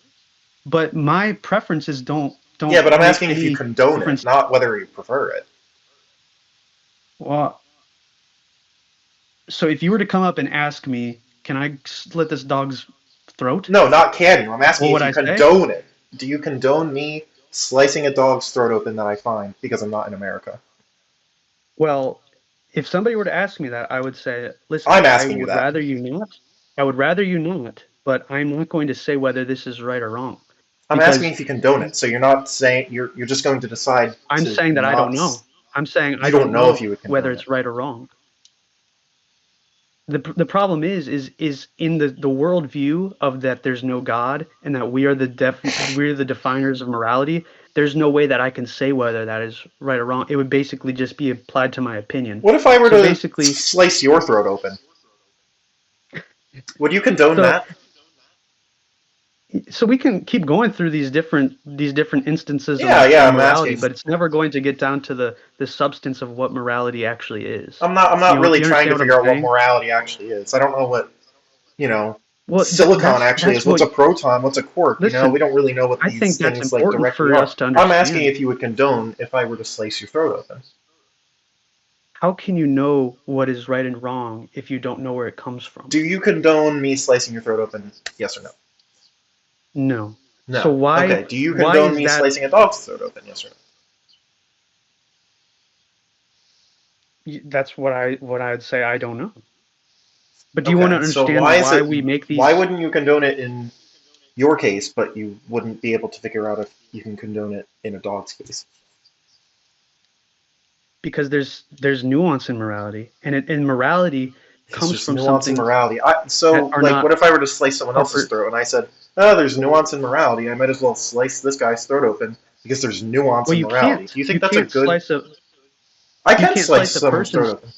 but my preferences Yeah, don't but I'm make asking if you any condone it, difference. not whether you prefer it. Well, so if you were to come up and ask me, can I slit this dog's throat? No, not can you. I'm What asking if would you I say? condone it. Do you condone me slicing a dog's throat open that I find because I'm not in America? Well, if somebody were to ask me that, I would say, listen, I'm I asking you would that. rather you not. I would rather you not, but I'm not going to say whether this is right or wrong I'm asking because if you condone it. So you're not saying you're just going to decide I'm to saying that I don't not. know. I'm saying I You don't don't know if know you would whether condone it. it's right or wrong. The problem is in the worldview of that there's no God and that we're the definers of morality. There's no way that I can say whether that is right or wrong. It would basically just be applied to my opinion. What if I were So to basically, slice your throat open? Would you condone so that? we can keep going through these different instances Yeah, yeah. of I'm morality, asking. but it's never going to get down to the substance of what morality actually is. I'm not. I'm not really You trying to understand what I'm figure out what saying? morality actually is. I don't know what you know. Well, Silicon actually is. that's What's what. a proton? What's a quark? You know, we Listen, don't really know what I think these that's things like important directly for are. us to I'm asking understand. if you would condone if I were to slice your throat open. How can you know what is right and wrong if you don't know where it comes from? Do you condone me slicing your throat open? Yes or no? No. So No. Okay. Do you why condone is me that slicing a dog's throat open? Yes or no? that's what I would say I don't know. But do you want to Okay. So understand why is why it? we make Why these wouldn't you condone it in your case, but you wouldn't be able to figure out if you can condone it in a dog's case? because there's nuance in morality and morality Because comes there's from nuance in something morality. that So, are like, not what if I were to slice someone else's proper. throat and I said, "Oh, there's nuance in morality. I might as well slice this guy's throat open because there's nuance Well, in morality." Do you think you that's a can't good? slice a I you can can't slice slice a someone's throat person's. open.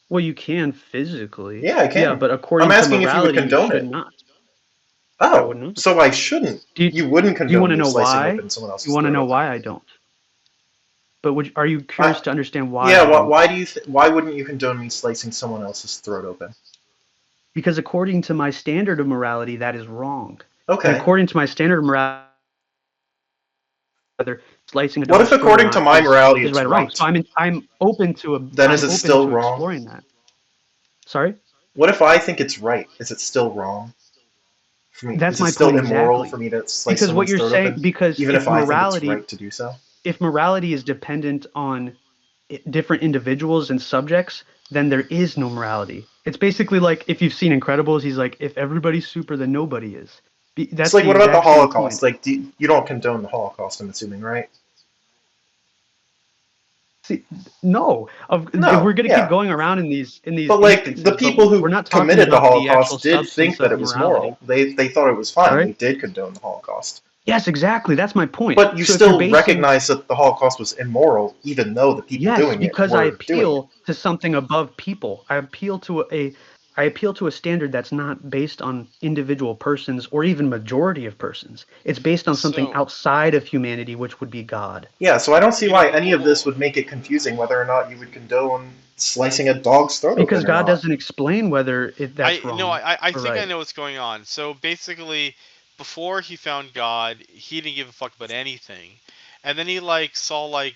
Well, you can physically. Yeah, I Yeah, can. but I'm according to asking if you would morality you condone should it. not. I would Oh, not. so I shouldn't. Do you You wouldn't do you want condone to me know slicing why? open someone You else's want to throat know open. why I don't? But are you I, curious to understand why yeah. I don't? Why do you? Why wouldn't you condone me slicing someone else's throat open? Because according to my standard of morality, that is wrong. And Okay. according to my standard of morality, whether slicing a What if, dog's throat or according to not my morality, is it's right or wrong. So right? Then is I'm it open still to wrong? exploring that. Sorry? What if I think it's right? Is it still wrong for me? That's Is it my still point immoral for exactly. me to slice Because what someone's you're throat saying open, because even if I think it's right to do so? if morality is dependent on different individuals and subjects, then there is no morality. It's basically like if you've seen Incredibles, he's like, if everybody's super, then nobody is. It's That's like, the what about the exact same Holocaust? point. Like, you don't condone the Holocaust, I'm assuming, right? See, no, if we're No, gonna keep yeah. going around in these But like the instances, but people we're who not talking committed the about the actual Holocaust did substance think that of it was morality. moral. They thought it was fine. They Sorry? did condone the Holocaust. Yes, exactly. That's my point. But you So if you're still basing recognize that the Holocaust was immoral, even though the people yes, doing it because I were doing it. appeal to something above people. I appeal to a standard that's not based on individual persons or even majority of persons. It's based on something So, outside of humanity, which would be God. Yeah, so I don't see you why know, any of this would make it confusing whether or not you would condone slicing a dog's throat Because open or God not. doesn't explain whether that's I no, wrong I or think I right. know what's going on. So basically, before he found God, he didn't give a fuck about anything, and then he like saw like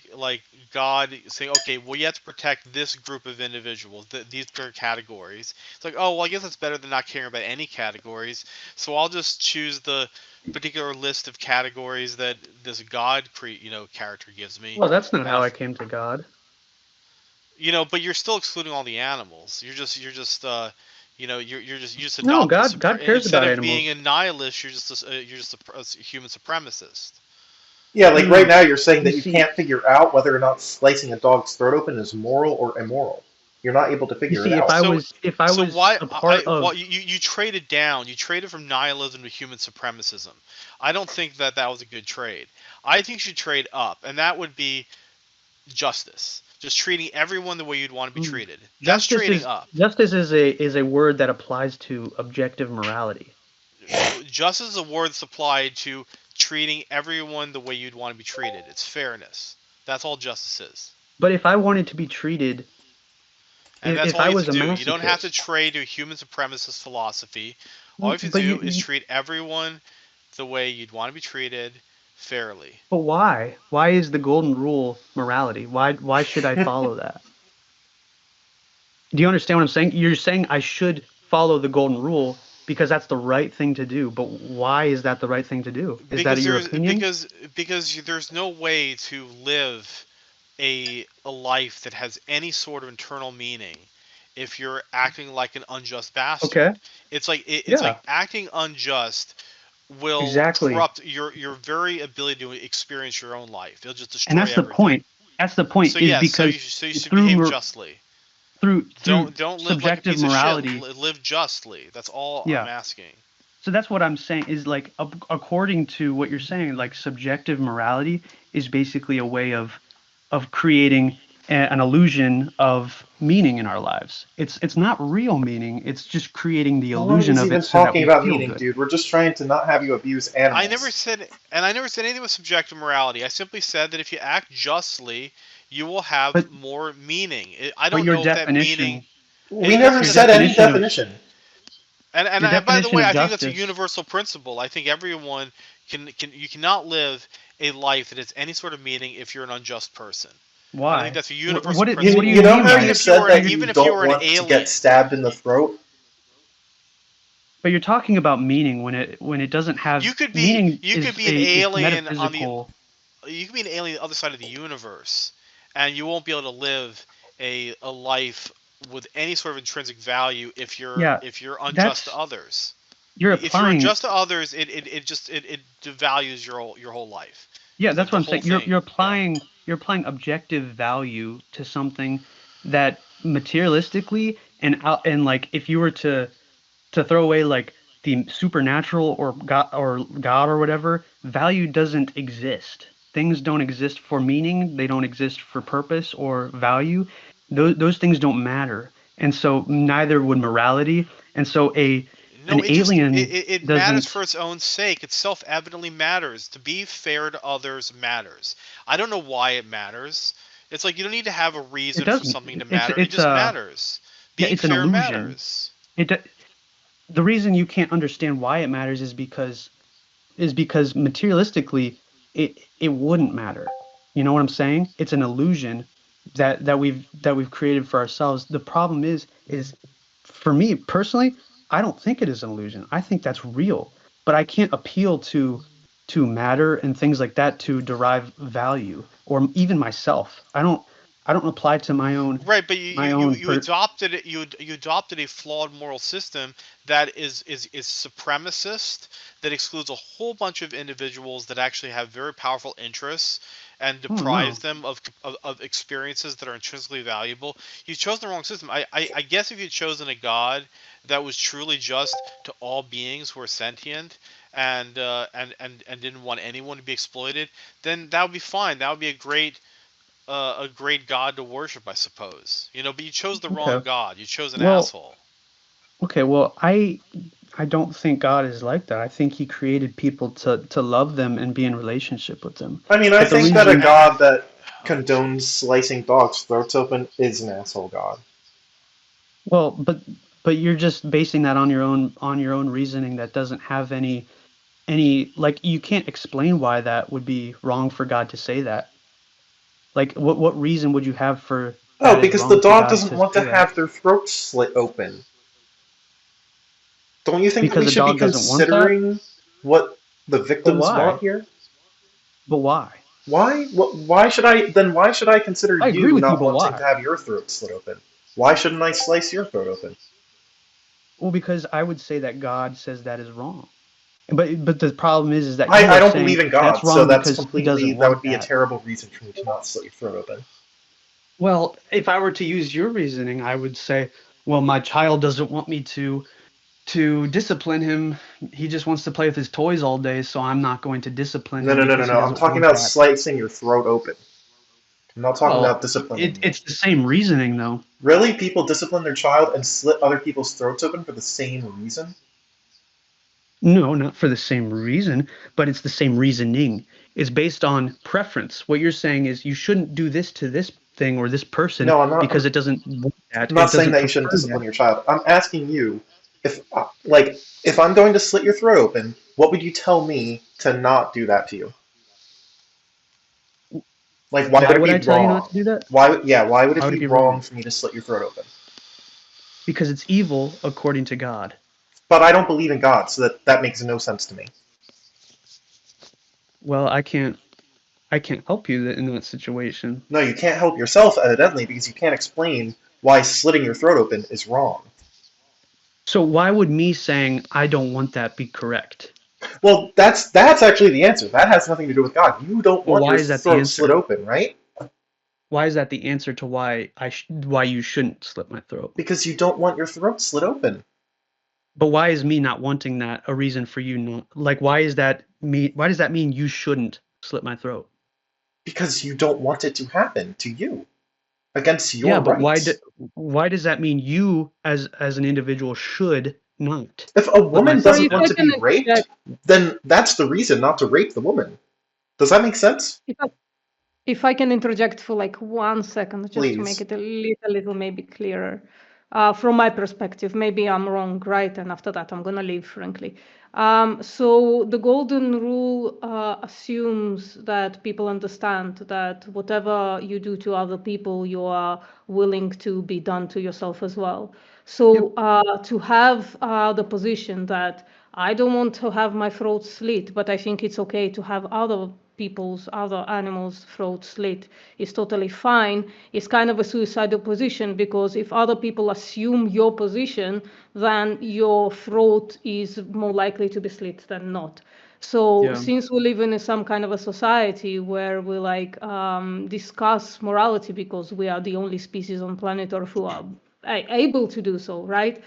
God saying, okay, well you have to protect this group of individuals, these categories. It's like, oh well, I guess that's better than not caring about any categories. So I'll just choose the particular list of categories that this character gives me, Well, that's not and how I'll I came to God. but you're still excluding all the animals. You just No, adopt God cares instead about of being a animals. nihilist, you're just a human supremacist. Yeah, like right Mm, now you're saying you that you see, can't figure out whether or not slicing a dog's throat open is moral or immoral. You're not able to you figure it see, out. if I So was why a part of you traded down? You traded from nihilism to human supremacism. I don't think that was a good trade. I think you should trade up, and that would be justice. Just treating everyone the way you'd want to be mm, treated. That's justice trading is up. justice is a word that applies to objective morality. Justice is a word that's applied to treating everyone the way you'd want to be treated. It's fairness. That's all justice is. But if I wanted to be treated, And that's if all I you have was to a do. You don't have to masochist, trade to a human supremacist philosophy. All you have to but do is treat everyone the way you'd want to be treated fairly. but why? Why is the golden rule morality? Why should I follow that? Do you understand what I'm saying? You're saying I should follow the golden rule because that's the right thing to do. But why is that the right thing to do? Is that Because your there's opinion? because because there's no way to live a life that has any sort of internal meaning if you're acting like an unjust bastard. Okay. It's like Yeah, acting unjust will exactly. corrupt your very ability to experience your own life. It'll just And destroy that's the everything. point. That's the point So is yeah, so because you should through behave justly. through Don't live like a subjective piece of shit. morality, Live justly. That's all I'm yeah. asking. So that's what I'm saying is like according to what you're saying, like subjective morality is basically a way of creating an illusion of meaning in our lives. It's not real meaning. It's just creating the illusion Nobody's of even it so that talking we about feel meaning, good. dude. We're just trying to not have you abuse animals. I never said anything with subjective morality. I simply said that if you act justly, you will have But more meaning. I but don't know if that meaning. We It never doesn't your said any necessarily. definition of definition. And by the way, I think that's a justice. universal principle. I think everyone can you cannot live a life that has any sort of meaning if you're an unjust person. And I think Why? that's a universal You, What do you you principle. know mean how by you it? said that you Even if you don't were an want to get alien, stabbed in the throat? But you're talking about meaning when it doesn't have meaning you could is be an a it's alien on the metaphysical. you can be an alien on the other side of the universe, and you won't be able to live a life with any sort of intrinsic value Yeah, if you're unjust to that's others. you're If you're applying. unjust to others, it devalues your whole life. Yeah, It's like that's the what I'm whole saying. thing. Yeah. You're applying objective value to something that materialistically and like if you were to throw away like the supernatural or God or whatever, value doesn't exist. Things don't exist for meaning, they don't exist for purpose or value. Those things don't matter. And so neither would morality. And so No, an alien it matters doesn't for its own sake. It self-evidently matters. To be fair to others matters. I don't know why it matters. It's like you don't need to have a it reason for doesn't something to it's matter. It it's just a matters. yeah, Being it's an fair illusion. matters. It the reason you can't understand why it matters is because materialistically it wouldn't matter. You know what I'm saying? It's an illusion that we've created for ourselves. The problem is for me personally, I don't think it is an illusion. I think that's real. But I can't appeal to matter and things like that to derive value or even myself. I don't I don't apply to my own Right, but you my you, you own you per adopted it. You adopted a flawed moral system that is supremacist, that excludes a whole bunch of individuals that actually have very powerful interests and oh deprives no. them of experiences that are intrinsically valuable. You chose the wrong system. I guess if you'd chosen a god that was truly just to all beings who are sentient and didn't want anyone to be exploited, then that would be fine. That would be a great god to worship, I suppose. But you chose the wrong Okay. god. You chose an Well, asshole. okay, well, I don't think God is like that. I think he created people to love them and be in relationship with them. I mean, I But the think that a reason god that Oh, condones slicing dogs' throats open is an asshole god. well, but you're just basing that on your own reasoning that doesn't have any like you can't explain why that would be wrong for God to say that. Like what reason would you have for that Oh, is because the wrong for dog God doesn't to want to say that? have their throat slit open. Don't you think that Because we the should be dog doesn't want that? considering what the But victims want why? here? But why? Why? Why should I? Then why should I consider I agree you with you, not but wanting why? to have your throat slit open? Why shouldn't I slice your throat open? Well, because I would say that God says that is wrong. But the problem is that you I are don't believe saying in that's God, so wrong that's because he completely doesn't that would want be a that. terrible reason for me to not slit your throat open. Well, if I were to use your reasoning, I would say, well, my child doesn't want me to discipline him. He just wants to play with his toys all day, so I'm not going to discipline No, him no, no, no, because he no. I'm doesn't talking want about that. slicing your throat open. I'm not talking about Well, disciplining you. it's the same reasoning though. Really, people discipline their child and slit other people's throats open for the same reason? No, not for the same reason, but it's the same reasoning. It's based on preference. What you're saying is you shouldn't do this to this thing or this person No, I'm not. because it doesn't want that. I'm It not saying doesn't that you shouldn't prefer discipline that. your child. I'm asking you if, if I'm going to slit your throat open, what would you tell me to not do that to you? Like, why Why would it would I be tell you not wrong? to do that? Yeah, why would Why it would it be be wrong wrong? for me to slit your throat open? Because it's evil according to God. But I don't believe in God, so that makes no sense to me. Well, I can't help you in that situation. No, you can't help yourself, evidently, because you can't explain why slitting your throat open is wrong. So why would me saying I don't want that be correct? Well, that's actually the answer. That has nothing to do with God. You don't Well, want why your is that the throat slit answer? open, right? Why is that the answer to why you shouldn't slit my throat? Because you don't want your throat slit open. But why is me not wanting that a reason for you not like why does that mean you shouldn't slit my throat? Because you don't want it to happen to you against Yeah, your but rights. why does that mean you as an individual should not If a slit my woman throat Sorry, doesn't if want I to open? can be raped, interject. then that's the reason not to rape the woman. Does that make sense? If I, if I can interject for like 1 second, just to make Please. it a little maybe clearer. From my perspective, maybe I'm wrong, right? And after that, I'm gonna leave, frankly. So the golden rule assumes that people understand that whatever you do to other people, you are willing to be done to yourself as well. Yep. So to have the position that I don't want to have my throat slit, but I think it's okay to have other animals' throat slit is totally fine. It's kind of a suicidal position because if other people assume your position, then your throat is more likely to be slit than not. So Yeah. since we live in some kind of a society where we like discuss morality because we are the only species on planet Earth who are able to do so, right?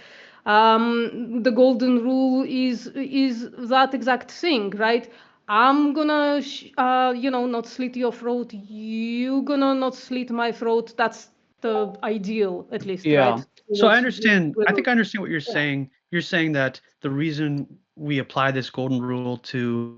The golden rule is that exact thing, right? I'm gonna, not slit your throat. You gonna not slit my throat. That's the ideal, at least, Yeah. right? So I What understand. I think I understand what you're yeah. saying. You're saying that the reason we apply this golden rule to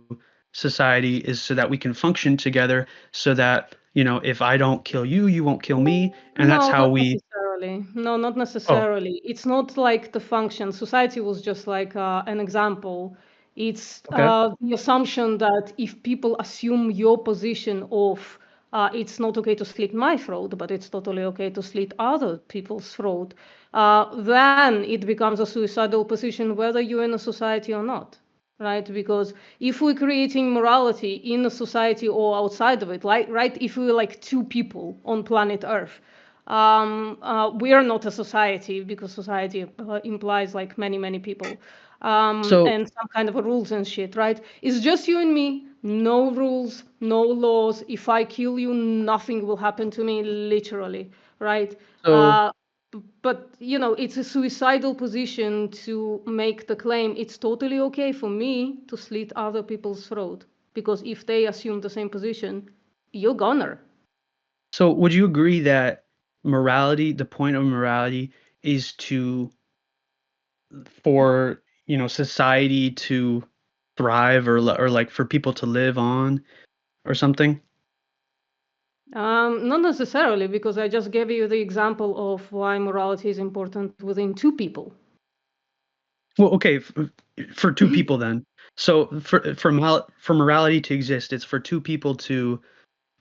society is so that we can function together, so that, if I don't kill you, you won't kill me, and that's No, how not we. necessarily. No, not Oh, necessarily. It's not like the function. Society was just like an example. It's okay. the assumption that if people assume your position of it's not okay to slit my throat, but it's totally okay to slit other people's throat, then it becomes a suicidal position whether you're in a society or not. right? Because if we're creating morality in a society or outside of it, like, right, if we're like two people on planet Earth, we are not a society, because society implies like many people, So and some kind of rules and shit, right? It's just you and me, no rules, no laws. If I kill you, nothing will happen to me, literally, right? so But it's a suicidal position to make the claim it's totally okay for me to slit other people's throat, because if they assume the same position, you're goner. so would you agree that morality, the point of morality is for society to thrive, or like for people to live on or something? Not necessarily, because I just gave you the example of why morality is important within two people. Well, okay, for two people then. So for morality to exist, it's for two people to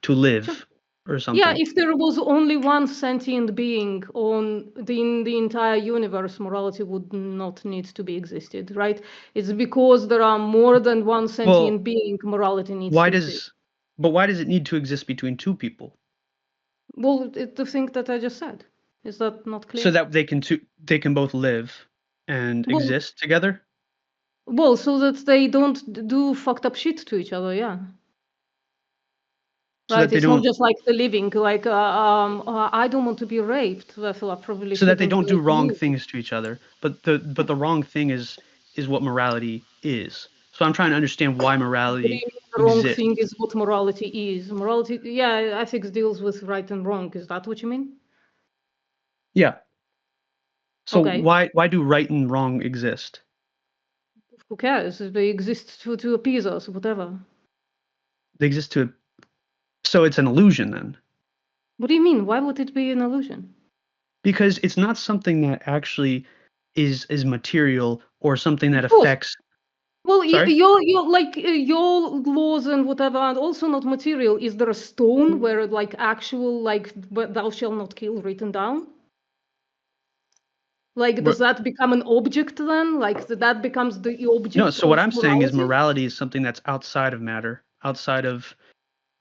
Sure. live or Yeah, something. if there was only one sentient being in the entire universe, morality would not need to be existed, right? It's because there are more than one Well, sentient being, morality needs why to exist. does but why does it need to exist between two people? Well, the thing that I just said. Is that not So clear? that they can both live and Well, exist together? so that they don't do fucked up shit to each other, yeah. So Right, that they it's not don't just like the living, like, I don't want to be raped, therefore I probably so that they shouldn't don't do rape wrong you. things to each other. But the wrong thing is what morality is. So I'm trying to understand why What do you morality mean the wrong exists. thing is what morality is? Morality, yeah, ethics deals with right and wrong. Is that what you mean? Yeah. So Okay. why do right and wrong exist? Who cares? They exist to appease us, whatever. They exist to so it's an illusion then. What do you mean? Why would it be an illusion? Because it's not something that actually is material or something that Of course. affects. Well, Sorry? your like your laws and whatever are also not material. Is there a stone where like actual like thou shall not kill written down? Like, does But that become an object then? Like that becomes the no, object so what of I'm saying is morality? morality is something that's outside of matter, outside of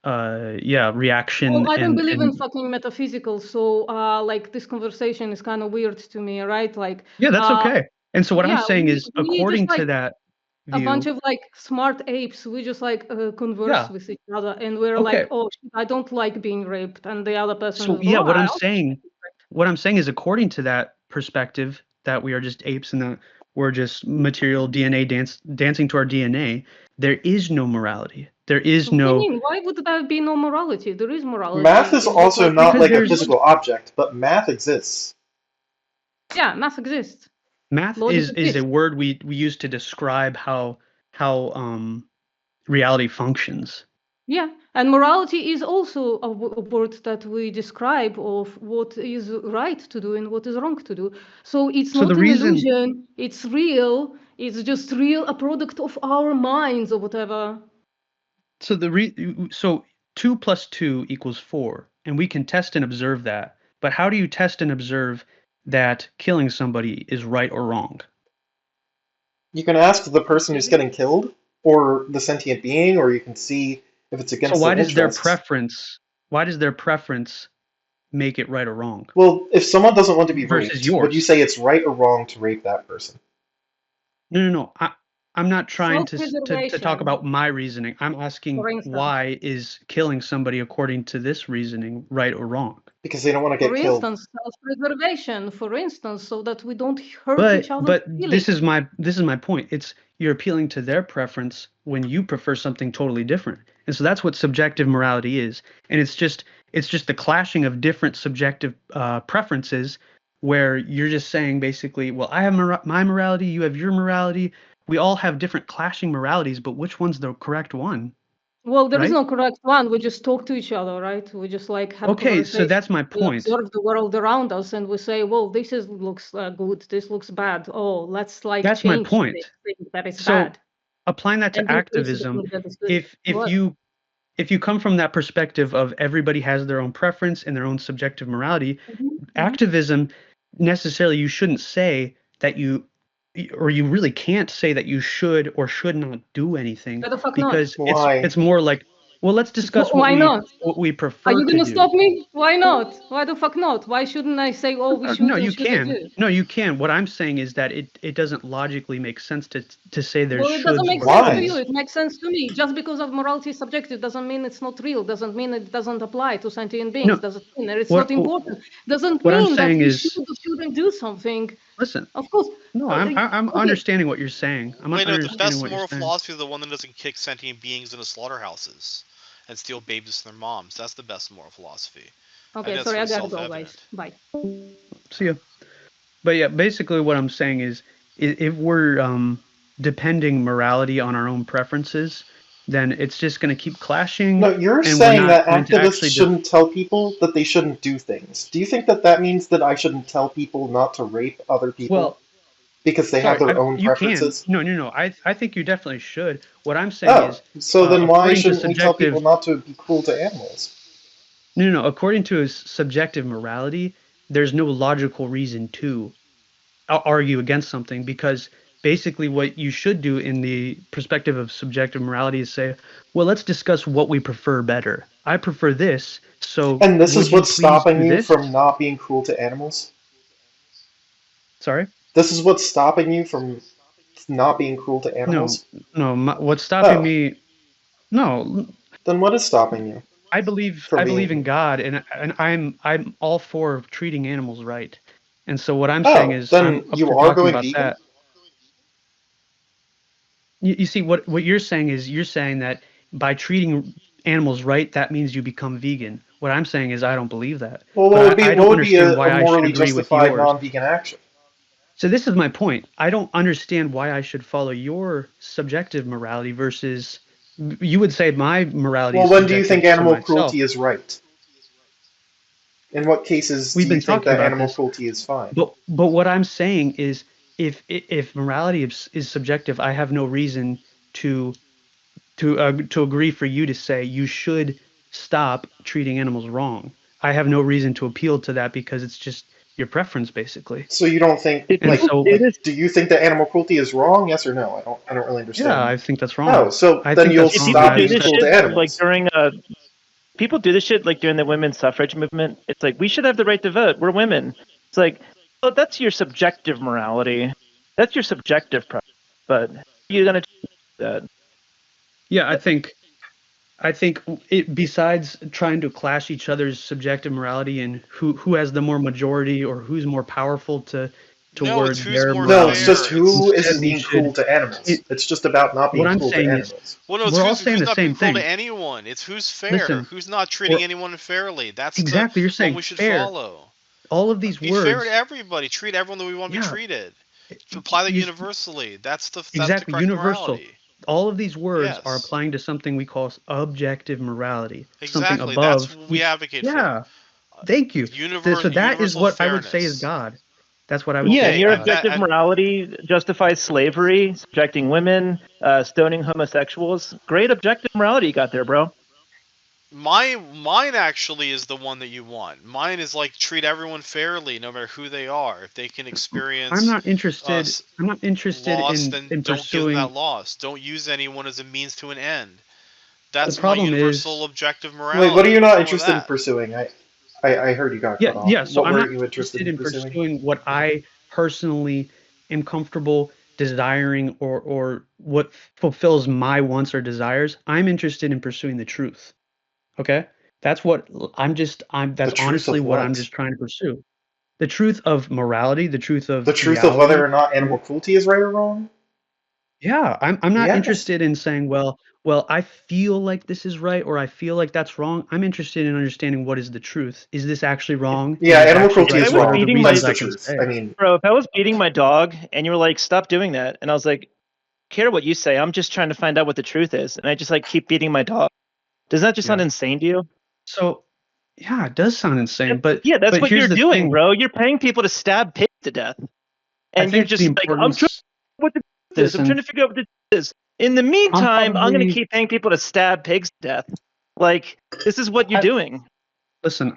Well, reaction I don't and believe in fucking metaphysical, so like this conversation is kind of weird to me, right? Like, yeah, that's uh, okay. And so what I'm yeah, saying is we just according like to that a bunch view, of like smart apes. We just like converse yeah, with each other, and we're like, okay. oh, shit, I don't like being raped, and the other person So is, yeah, oh, I also like being raped. what I'm saying is according to that perspective that we are just apes and that we're just material DNA dancing to our DNA, there is no morality. There is What do you no mean? Why would there be no morality? There is Math morality. is It's just also like not because like a there's physical object, but math exists. yeah, math exists. math Logic is a exists. word we use to describe how reality functions. Yeah, and morality is also a word that we describe of what is right to do and what is wrong to do. So it's So the not an reason illusion, it's real, it's just real, a product of our minds or whatever. so the re, so 2 plus 2 equals 4, and we can test and observe that. But how do you test and observe that killing somebody is right or wrong? You can ask the person who's getting killed, or the sentient being, or you can see if it's So against their interests. why does their preference make it right or wrong Well, if someone doesn't want to be versus raped, would you yours? say it's right or wrong to rape that person? No, no, no. I'm not trying to talk Self-preservation, about my reasoning. I'm asking for instance. why is killing somebody according to this reasoning right or wrong? Because they don't want to For get killed. instance, self-preservation, for instance, so that we don't hurt each other's But feelings. this is my point. It's you're appealing to their preference when you prefer something totally different. And so that's what subjective morality is. And it's just the clashing of different subjective preferences where you're just saying basically, well, I have my morality, you have your morality. We all have different clashing moralities, but which one's the correct one, Well, there is right? no correct one. We just talk to each other, right? We just like have a Okay, so conversation. that's my We point. observe the world around us, and we say, "Well, this is looks good. This looks bad. Oh, let's like That's my change this point. thing that is So bad applying that to and replace the activism, thing that is good." if What? you come from that perspective of everybody has their own preference and their own subjective morality, Mhm, mhm. activism necessarily you shouldn't say that or you really can't say that you should or should not do anything, Why the fuck not? because Why? it's more like, well, let's discuss Why not? what we Are prefer you to gonna do. stop me? Why not? Why the fuck not? Why shouldn't I say, oh, we should No, and you shouldn't can. do? No, you can. What I'm saying is that it doesn't logically make sense to say there's Well, it doesn't shoulds make or sense to Why? you. shouldnts. It makes sense to me. Just because of morality is subjective doesn't mean it's not real. Doesn't mean it doesn't apply to sentient beings. No, Doesn't mean that it's what not important. Doesn't what I'm mean that saying we is, should or shouldn't do something. listen. Of course. No, Uh, I'm okay. understanding what you're saying. I'm Wait, no, the understanding best what you're moral saying. philosophy is the one that doesn't kick sentient beings into slaughterhouses and steal babies from their moms. That's the best moral philosophy. Okay, that's sorry, I sort gotta of go, guys. self-evident. Bye. See ya. But yeah, basically what I'm saying is, if we're depending morality on our own preferences, then it's just going to keep clashing, No, you're and we're saying not that going to activists actually. shouldn't tell people that they shouldn't do things. Do you think that that means that I shouldn't tell people not to rape other people Well, because they have sorry, their own you can. preferences? No. I think you definitely should. What I'm saying Oh, is, so then why according to shouldn't we tell people subjective. not to be cruel to animals? No. According to his subjective morality, there's no logical reason to argue against something, because basically what you should do in the perspective of subjective morality is say, well, let's discuss what we prefer better. I prefer this, so And this is would you what's please stopping do you this? from not being cruel to animals? Sorry? This is what's stopping you from not being cruel to No, animals? no. What's stopping Oh, me? No, then what is stopping you I from believe in being... God, and I'm all for treating animals right. And so what I'm saying Oh, is I'm then up you for are talking going about vegan? that. You see, what you're saying is, you're saying that by treating animals right, that means you become vegan. What I'm saying is I don't believe that. Well, But I what don't would be understand a why I should morally agree with justified yours. non-vegan action? So this is my point. I don't understand why I should follow your subjective morality versus, you would say my morality Well, is when do you think subjective to animal myself. cruelty is right? In what cases We've do you been think talking that about animal this, cruelty is fine? but what I'm saying is, if morality is subjective, I have no reason to to agree for you to say you should stop treating animals wrong. I have no reason to appeal to that, because it's just your preference, basically. So you don't think, Did And people so, do this? do you think that animal cruelty is wrong? Yes or no? I don't really yeah, understand. I think that's Oh, wrong. so I then think you'll that's Did wrong, and people stop I've do being this said cruel shit to like animals. during people do this shit like during the women's suffrage movement? It's like, we should have the right to vote. We're women. It's like, well, that's your subjective morality. That's your subjective preference. But you're gonna change that. yeah, I think it, besides trying to clash each other's subjective morality and who has the more majority or who's more powerful to No, it's toward who's their more No, it's morality, just fair. who It's isn't instead we being cruel should. to animals. It, It's just about not what being I'm cruel to saying is, animals. well, no, it's we're all saying who's the not being same cruel to thing. anyone. It's who's fair, Listen, who's not treating we're anyone unfairly. That's the exactly, you're one saying we should fair. follow. All of these Be fair to words, everybody. Treat everyone the way we want to be yeah, treated. Apply that you universally. That's the exactly correct universal. morality. All of these words are Yes, applying to something we call objective morality, something exactly. That's above. what we advocate for. Yeah, thank you. So that is Universal what I would say is fairness. God. That's what I would Yeah, say and is Okay, your God. objective morality justifies slavery, subjecting women, stoning homosexuals. Great objective morality you got there, bro. mine actually is the one that you want. Mine is like treat everyone fairly, no matter who they are. If they can I'm experience not interested. us I'm not interested loss, then in don't give them that pursuing. loss. Don't use anyone as a means to an end. The That's my problem universal is, objective Wait, what are morality. you What's not wrong with interested in that? pursuing? I heard you got yeah, cut off. yeah. So What I'm were not you interested interested in in pursuing? pursuing what I personally am comfortable desiring, or what fulfills my wants or desires. I'm interested in pursuing the truth. Okay, that's what I'm. The That's truth honestly of what I'm what? just trying to pursue. The truth of morality, the truth The of truth of whether reality. or not animal cruelty is right or wrong? Yeah, I'm not Yes. interested in saying, well, I feel like this is right or I feel like that's wrong. I'm interested in understanding what is the truth. Is this actually wrong? Is Yeah, this animal actually cruelty If I right? is was What are wrong. the beating my That's reasons the I can truth. say? I mean, bro, if I was beating my dog and you were like, stop doing that, and I was like, care what you say, I'm just trying to find out what the truth is, and I just like keep beating my dog. Doesn't that just sound Yeah. insane to you? So, yeah, it does sound insane, Yeah, that's but what here's you're the doing, thing. bro. You're paying people to stab pigs to death, I and you're think the just like, I'm trying to importance. figure out what the truth is. I'm trying Listen, to figure out what the truth is. In the I'm meantime, I'm gonna probably. keep paying people to stab pigs to death. Like, this is what you're I doing. listen.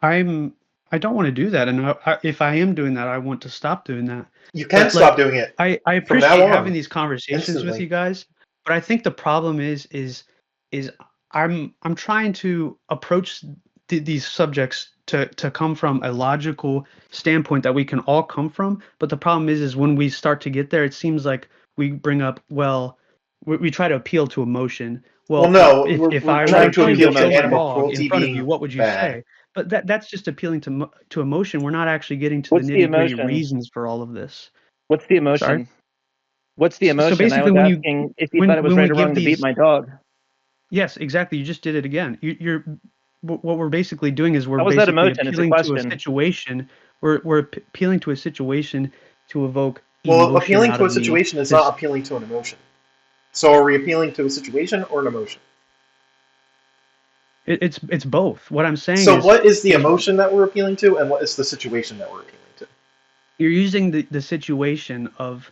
I'm I don't want to do that, and if I am doing that, I want to stop doing that. You can But like, stop doing it I from now appreciate having on, these conversations with instantly. you guys, but I think the problem is I'm trying to approach these subjects to come from a logical standpoint that we can all come from. But the problem is when we start to get there, it seems like we bring up, well, we try to appeal to emotion. Well, Well, no, if we're I I'm not were trying to appealing to to appeal to kill a emotion. animal dog in cruelty front of you, being what would you bad. say? But that's just appealing to emotion. We're not actually getting to the What's the nitty-gritty emotion? reasons for all of this. What's the Sorry? emotion? What's the So emotion? I basically, was asking if you thought it was when we right or give wrong to beat these, my dog. yes, exactly. You just did it again. What we're basically doing is we're How was that basically emotion? It's a appealing to a question. situation. We're appealing to a situation to evoke Well, emotion appealing out to a of me. situation is This not appealing to an emotion. So are we appealing to a situation or an emotion? it's both. What I'm saying So is, what is the if emotion that we're appealing to, and what is the situation that we're appealing to? you're using the situation of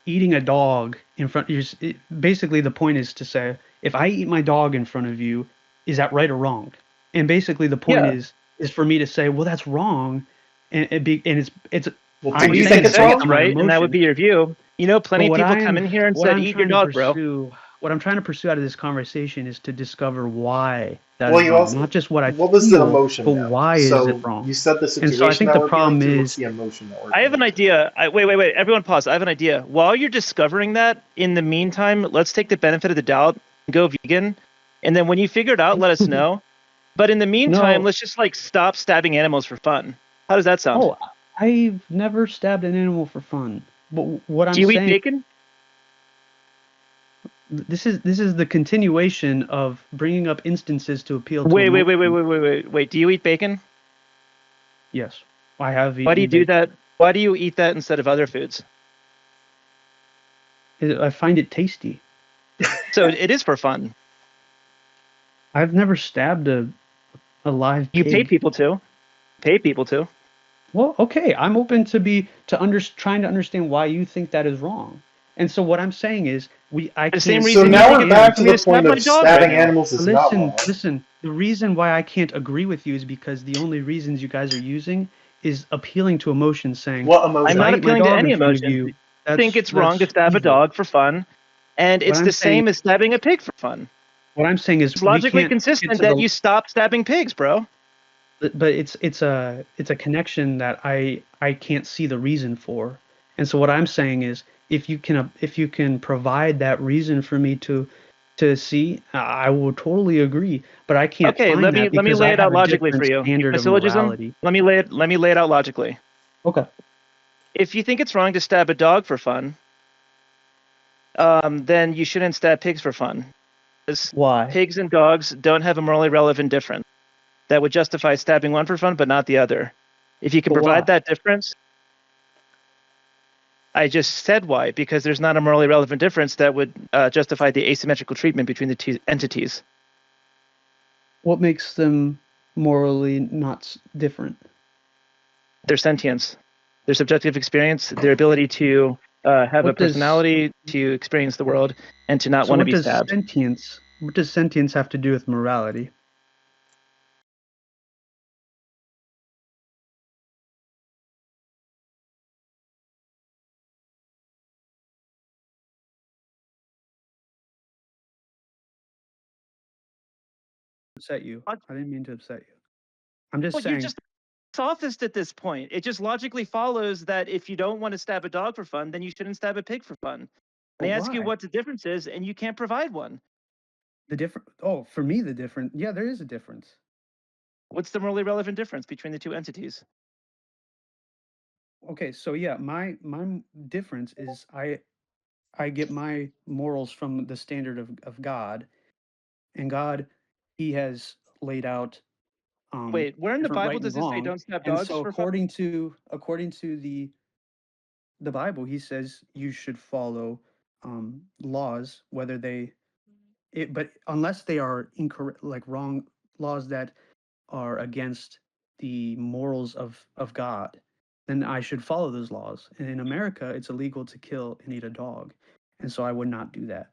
eating a dog in front, basically the point is to say, if I eat my dog in front of you, is that right or wrong? And basically the point Yeah. is for me to say, well, that's wrong, and it's Well, do I'm Well, you you saying think could it's it's say based it's on wrong? my right, and that would emotion. be your view. You know, But plenty of people come in here and what said, I'm "Eat your trying to dog, bro." pursue, what I'm trying to pursue out of this conversation is to discover why that Well, is you wrong. also, Not just what I what was the feel, emotion but now? why is it So wrong? you said the And so I situation think that the we're appealing problem to. What's is, the emotion that we're I have appealing an idea. Wait. Everyone pause. I have an idea. While you're discovering that, in the meantime, let's take the benefit of the doubt and go vegan. And then when you figure it out, let us know. But in the meantime, no, let's just like stop stabbing animals for fun. How does that sound? oh, I've never stabbed an animal for fun. But what Do I'm you eat saying, bacon? this is the continuation of bringing up instances to appeal to emotion. Wait. Do you eat bacon? Yes, I have Why do you eaten do bacon. that? Why do you eat that instead of other foods? I find it tasty. So it is for fun. I've never stabbed a live You pay pig. people to. Pay people to. Well, okay, I'm open trying to understand why you think that is wrong. And so what I'm saying is I The same can't So reason you now think we're it's wrong back understand. for to me the to stab point my of dog right stabbing now. animals is not Listen, wrong. listen. The reason why I can't agree with you is because the only reasons you guys are using is appealing to emotion, saying, What if I'm emotion? I not eat my appealing to dog in any front of emotion. you, I think it's wrong to that's stab a evil. dog for fun, and What it's I'm the saying same as stabbing a pig for fun. what I'm saying is It's we logically can't get consistent to that you stop stabbing pigs, bro. but it's a connection that I can't see the reason for. And so what I'm saying is if you can provide that reason for me to see, I will totally agree, but I can't Okay, find let me that let me because lay I it have out a logically different for you. standard My of syllogism. morality. Let me lay it out logically. Okay. If you think it's wrong to stab a dog for fun, then you shouldn't stab pigs for fun. Because Why? pigs and dogs don't have a morally relevant difference that would justify stabbing one for fun but not the other. If you can But why? provide that difference, I just said why, because there's not a morally relevant difference that would justify the asymmetrical treatment between the two entities. What makes them morally not different? Their sentience, their subjective experience, their ability to have a What does personality, to experience the world, and to not so want to be stabbed. what does sentience have to do with morality? Upset you. I didn't mean to upset you. I'm just Well, you're saying, just sophist at this point. It just logically follows that if you don't want to stab a dog for fun, then you shouldn't stab a pig for fun. but And I ask you why? what the difference is, and you can't provide one. The different oh, for me the different yeah, there is a difference. What's the morally relevant difference between the two entities? Okay, so yeah, my difference is I get my morals from the standard of God, and God, he has laid out Wait, where in the different Bible right and does it say wrong. don't stab And dogs so for fun? according to the Bible, he says you should follow laws, whether but unless they are incorrect, like wrong laws that are against the morals of God, then I should follow those laws. And in America, it's illegal to kill and eat a dog, and so I would not do that.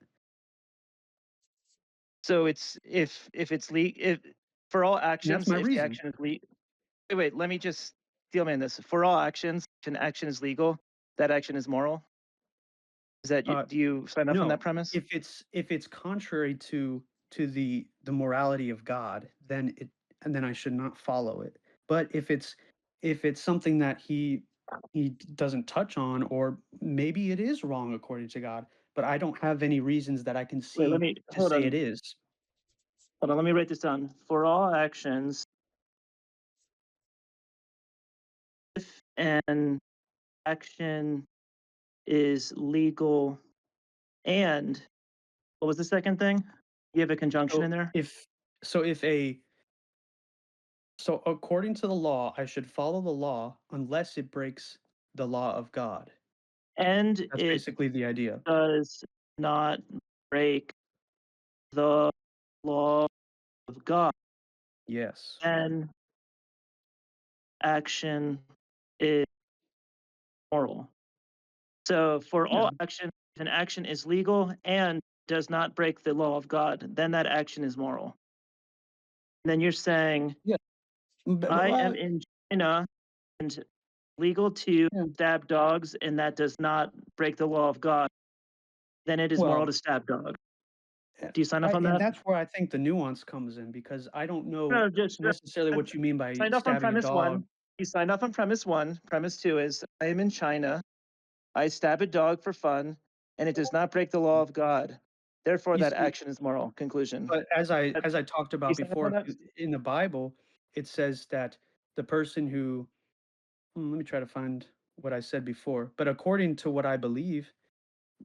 So it's if it's if for all And that's actions, my if the reason. action is legal. Wait, let me just steelman this. For all actions, an action is legal. That action is moral. Is that Uh, do you sign off on no, that premise? if it's contrary to the morality of God, then I should not follow it. But if it's something that he doesn't touch on, or maybe it is wrong according to God, but I don't have any reasons that I can Wait, let see me to say it is. hold on. Let me write this down. For all actions, if an action is legal, and what was the second thing? You have a conjunction So in there. if so if a so according to the law, I should follow the law unless it breaks the law of God. And That's it basically the idea. does not break the law of God. Yes. And action is moral. So for Yeah. all action, if an action is legal and does not break the law of God, then that action is moral. And then you're saying, Yeah. I am in China and legal to Yeah. stab dogs, and that does not break the law of God, then it is moral Well, to stab dogs. Do you sign off on and that? that's where I think the nuance comes in, because I don't know No, just necessarily I what you mean by signed off on stabbing a premise dog. one. You signed off on premise one. Premise two is I am in China. I stab a dog for fun, and it does not break the law of God. Therefore, You that see, action is moral. Conclusion. but That- as I talked You about sign off on before, that? in the Bible, it says that the person who let me try to find what I said before. But according to what I believe,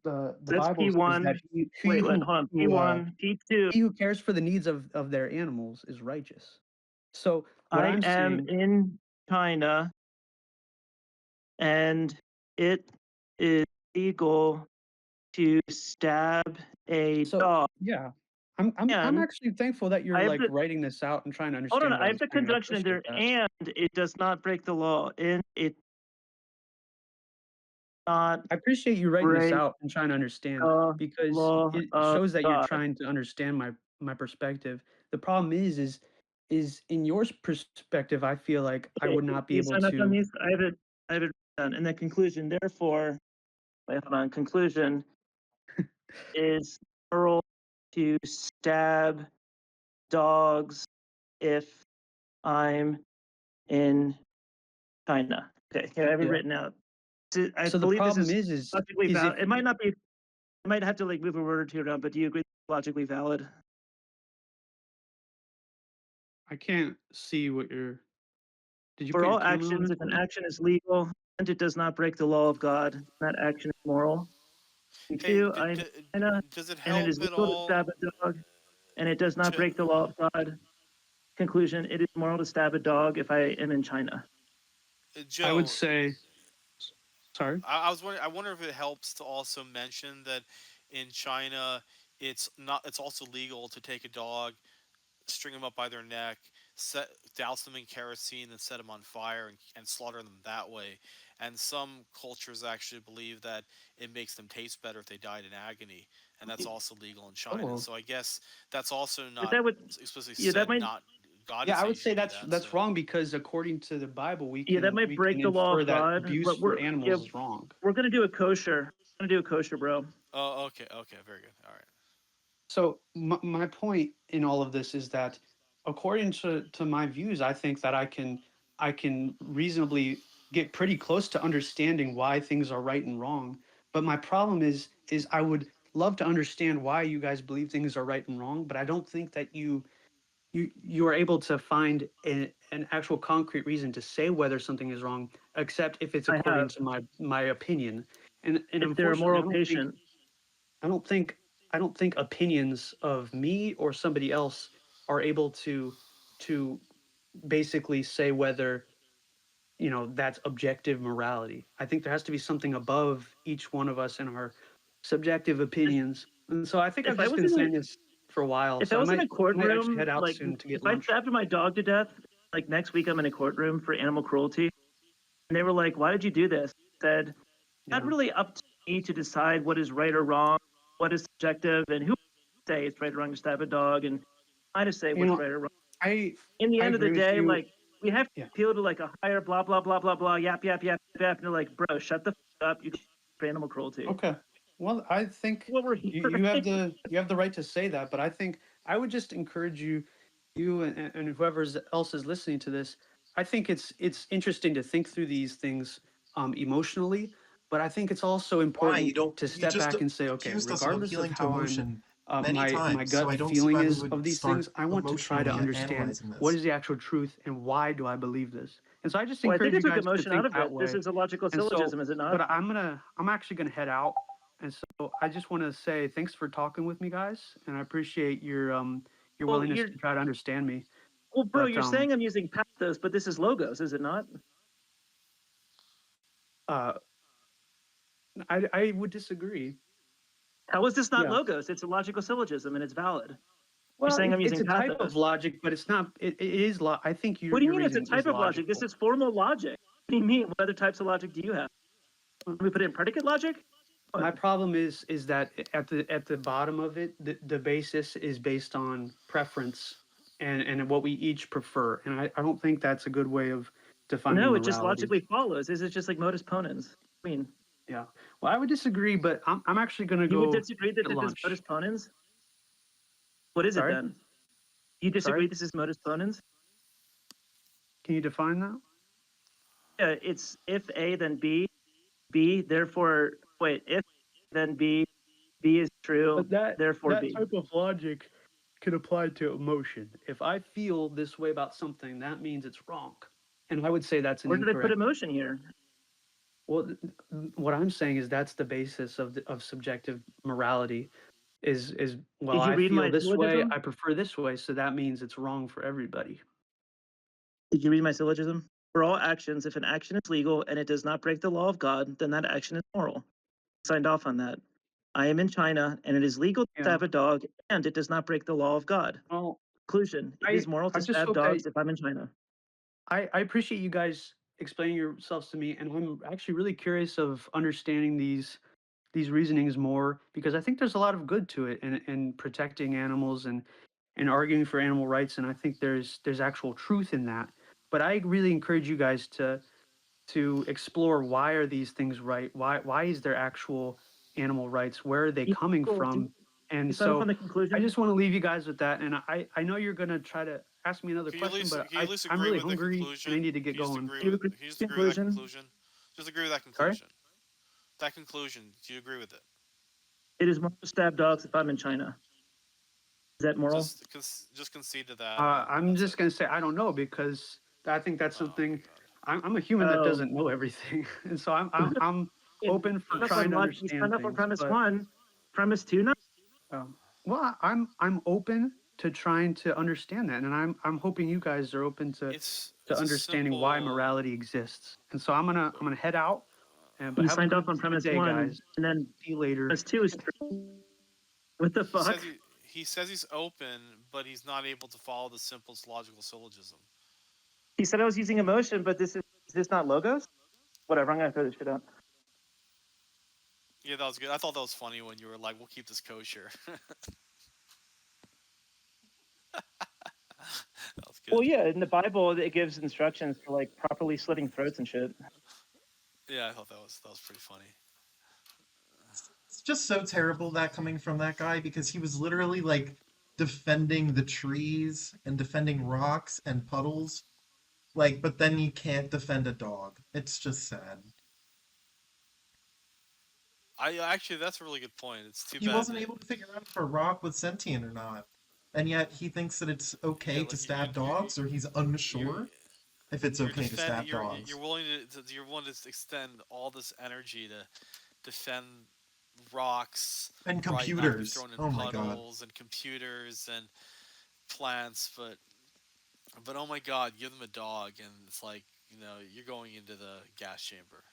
the That's Bible says that P1. Wait, hold on. P1, P2. he who cares for the needs of their animals is righteous. So what I I'm am saying, in China, and it is legal to stab a so dog. yeah, I'm And actually thankful that I you're have like the writing this out and trying to hold on. understand what I I'm have the saying. I conjunction in appreciate there, that. and it does not break the law. And it not I appreciate you writing this break out and trying to understand, the because law it of shows that you're God. trying to understand my perspective. The problem is in your perspective, I feel like I Okay, would not be you able sign up on to. these. I have it done. And the conclusion, therefore, wait, hold on. Conclusion is moral to stab dogs if I'm in China. Okay, here I have it Yeah. written out. I So the believe this problem is logically is valid. if It might not be. I might have to like move a word or two around, but do you agree it's logically valid? I can't see what you're. Did you For put your all camera on actions, or if an something? action is legal and it does not break the law of God, that action is moral. And Hey, two, I'm in China, does it and it is help at legal to all? stab a dog, and it does not To, break the law of God. Conclusion: it is moral to stab a dog if I am in China. I would Joe, say. Sorry. I was wondering. I wonder if it helps to also mention that in China, it's not. It's also legal to take a dog, string them up by their neck, douse them in kerosene, and set them on fire and slaughter them that way. And some cultures actually believe that it makes them taste better if they died in agony, and that's also legal in China. Oh. So I guess that's also But not that would, explicitly yeah, that said. might, Not God didn't Yeah, I say you would say should do that. that's So wrong, because according to the Bible, yeah, that might we break can the law infer of that God. abuse But for animals is wrong. we're gonna do a kosher. We're gonna do a kosher, bro. oh, okay, okay, very good. All right. So my point in all of this is that, according to my views, I think that I can reasonably get pretty close to understanding why things are right and wrong. But my problem is I would love to understand why you guys believe things are right and wrong, but I don't think that you are able to find an actual concrete reason to say whether something is wrong, except if it's I according have. to my opinion. And If they're a unfortunately, moral patient, I don't think I don't think opinions of me or somebody else are able to basically say whether, that's objective morality. I think there has to be something above each one of us in our subjective opinions. And so I think I've if I just was been in a saying this for a while. if So I was in a I might actually courtroom, head out like soon to get if I lunch. stabbed my dog to death, like next week I'm in a courtroom for animal cruelty, and they were like, "Why did you do this?" I said, "Not Yeah. really up to me to decide what is right or wrong, what is subjective, and who say it's right or wrong to stab a dog, and I to say You what's know, right or wrong." I In the I end of the agree with day, you. like we have to Yeah. appeal to like a higher blah blah blah blah blah yap yap yap yap, and they're like, bro, shut the up. You for animal cruelty. Okay. Well, I think What we're here, you have the right to say that, but I think I would just encourage you and whoever else is listening to this. I think it's interesting to think through these things emotionally, but I think it's also Why important you don't? to You step just back and say, okay, accused us of regardless of appealing to how I'm emotion many my times, so gut I don't see feeling why we is would of these start things, I want to try to emotionally understand analyzing what this. is the actual truth and why do I believe this. And so I just well, I think encourage I you took guys to emotion out think of that it. This way. is a logical And syllogism, so, is it not? but I'm actually gonna head out. And so I just want to say thanks for talking with me, guys, and I appreciate your Well, willingness to try to understand me. well, bro, But you're saying I'm using pathos, but this is logos, is it not? uh, I would disagree. How is this not Yeah. logos? It's a logical syllogism and it's valid. You're Well, saying I'm it's using a type pathos. of logic, but it's not. It is. I think What do you your mean it's a reasoning type is of logic? This logical. is formal logic. What do you mean? What other types of logic do you have? Can we put it in predicate logic? My What? problem is that at the bottom of it, the basis is based on preference and what we each prefer, and I don't think that's a good way of defining No, it just morality. logically follows. Is it just like modus ponens? I mean, Yeah. Well, I would disagree, but I'm actually gonna you would go disagree that get this is modus lunch. ponens? What is it Sorry. then? You disagree Sorry. this is modus ponens? Can you define that? Yeah, it's if A then B, B, therefore, wait, if then B, B is true, But that therefore that B. type of logic can apply to emotion. If I feel this way about something, that means it's wrong. And I would say that's an Where did I put incorrect. emotion here? Well, what I'm saying is that's the basis of subjective morality. Is well, Did you I read feel my this way, syllogism? I prefer this way, so that means it's wrong for everybody. Did you read my syllogism? For all actions, if an action is legal and it does not break the law of God, then that action is moral. Signed off on that. I am in China and it is legal to Yeah. stab a dog and it does not break the law of God. Well, Conclusion, it is moral I to just stab hope that dogs if I'm in China. I appreciate you guys explaining yourselves to me, and I'm actually really curious of understanding these reasonings more because I think there's a lot of good to it in protecting animals and arguing for animal rights, and I think there's actual truth in that. But I really encourage you guys to explore why are these things right? Why is there actual animal rights? Where are they coming Cool. from? You And sign off on so the I conclusion? just want to leave you guys with that. And I know you're gonna try to ask me another question, but Can you at least I'm agree really with the hungry and I conclusion? need to get Can you just going. agree Do you with? agree Can you with just the agree with that conclusion? conclusion? Just agree with that Sorry? conclusion. That conclusion. Do you agree with it? It is moral to stab dogs if I'm in China. Is that moral? Just concede to that, and I'm that's just it. gonna say I don't know because I think that's Oh my something. god. I'm a human that Oh, doesn't know everything, and so I'm you open for signed up trying on to you understand signed up on things. premise But one. Premise two, no? well, I'm open to trying to understand that, and I'm hoping you guys are open to It's a understanding why simple. morality exists. And so I'm gonna head out, and but You have a signed off on good premise day, one, guys. and then See you later. premise two is true. What the He says fuck? he's open, but he's not able to follow the simplest logical syllogism. He said I was using emotion, but is this not logos? Whatever, I'm gonna throw this shit out. Yeah, that was good. I thought that was funny when you were like, "We'll keep this kosher." That was Well, good. yeah, in the Bible it gives instructions for like properly slitting throats and shit. Yeah, I thought that was pretty funny. It's just so terrible that coming from that guy because he was literally like defending the trees and defending rocks and puddles. Like, but then you can't defend a dog. It's just sad. I actually, that's a really good point. It's too He bad wasn't that able to figure out if a rock was sentient or not. And yet he thinks that it's yeah, okay to like stab dogs, or he's unsure if it's okay to stab you're dogs. willing you're willing to extend all this energy to defend rocks, And right? Not to be computers. thrown in Oh my god. puddles and computers and plants, but oh my god, give them a dog, and it's like, you're going into the gas chamber.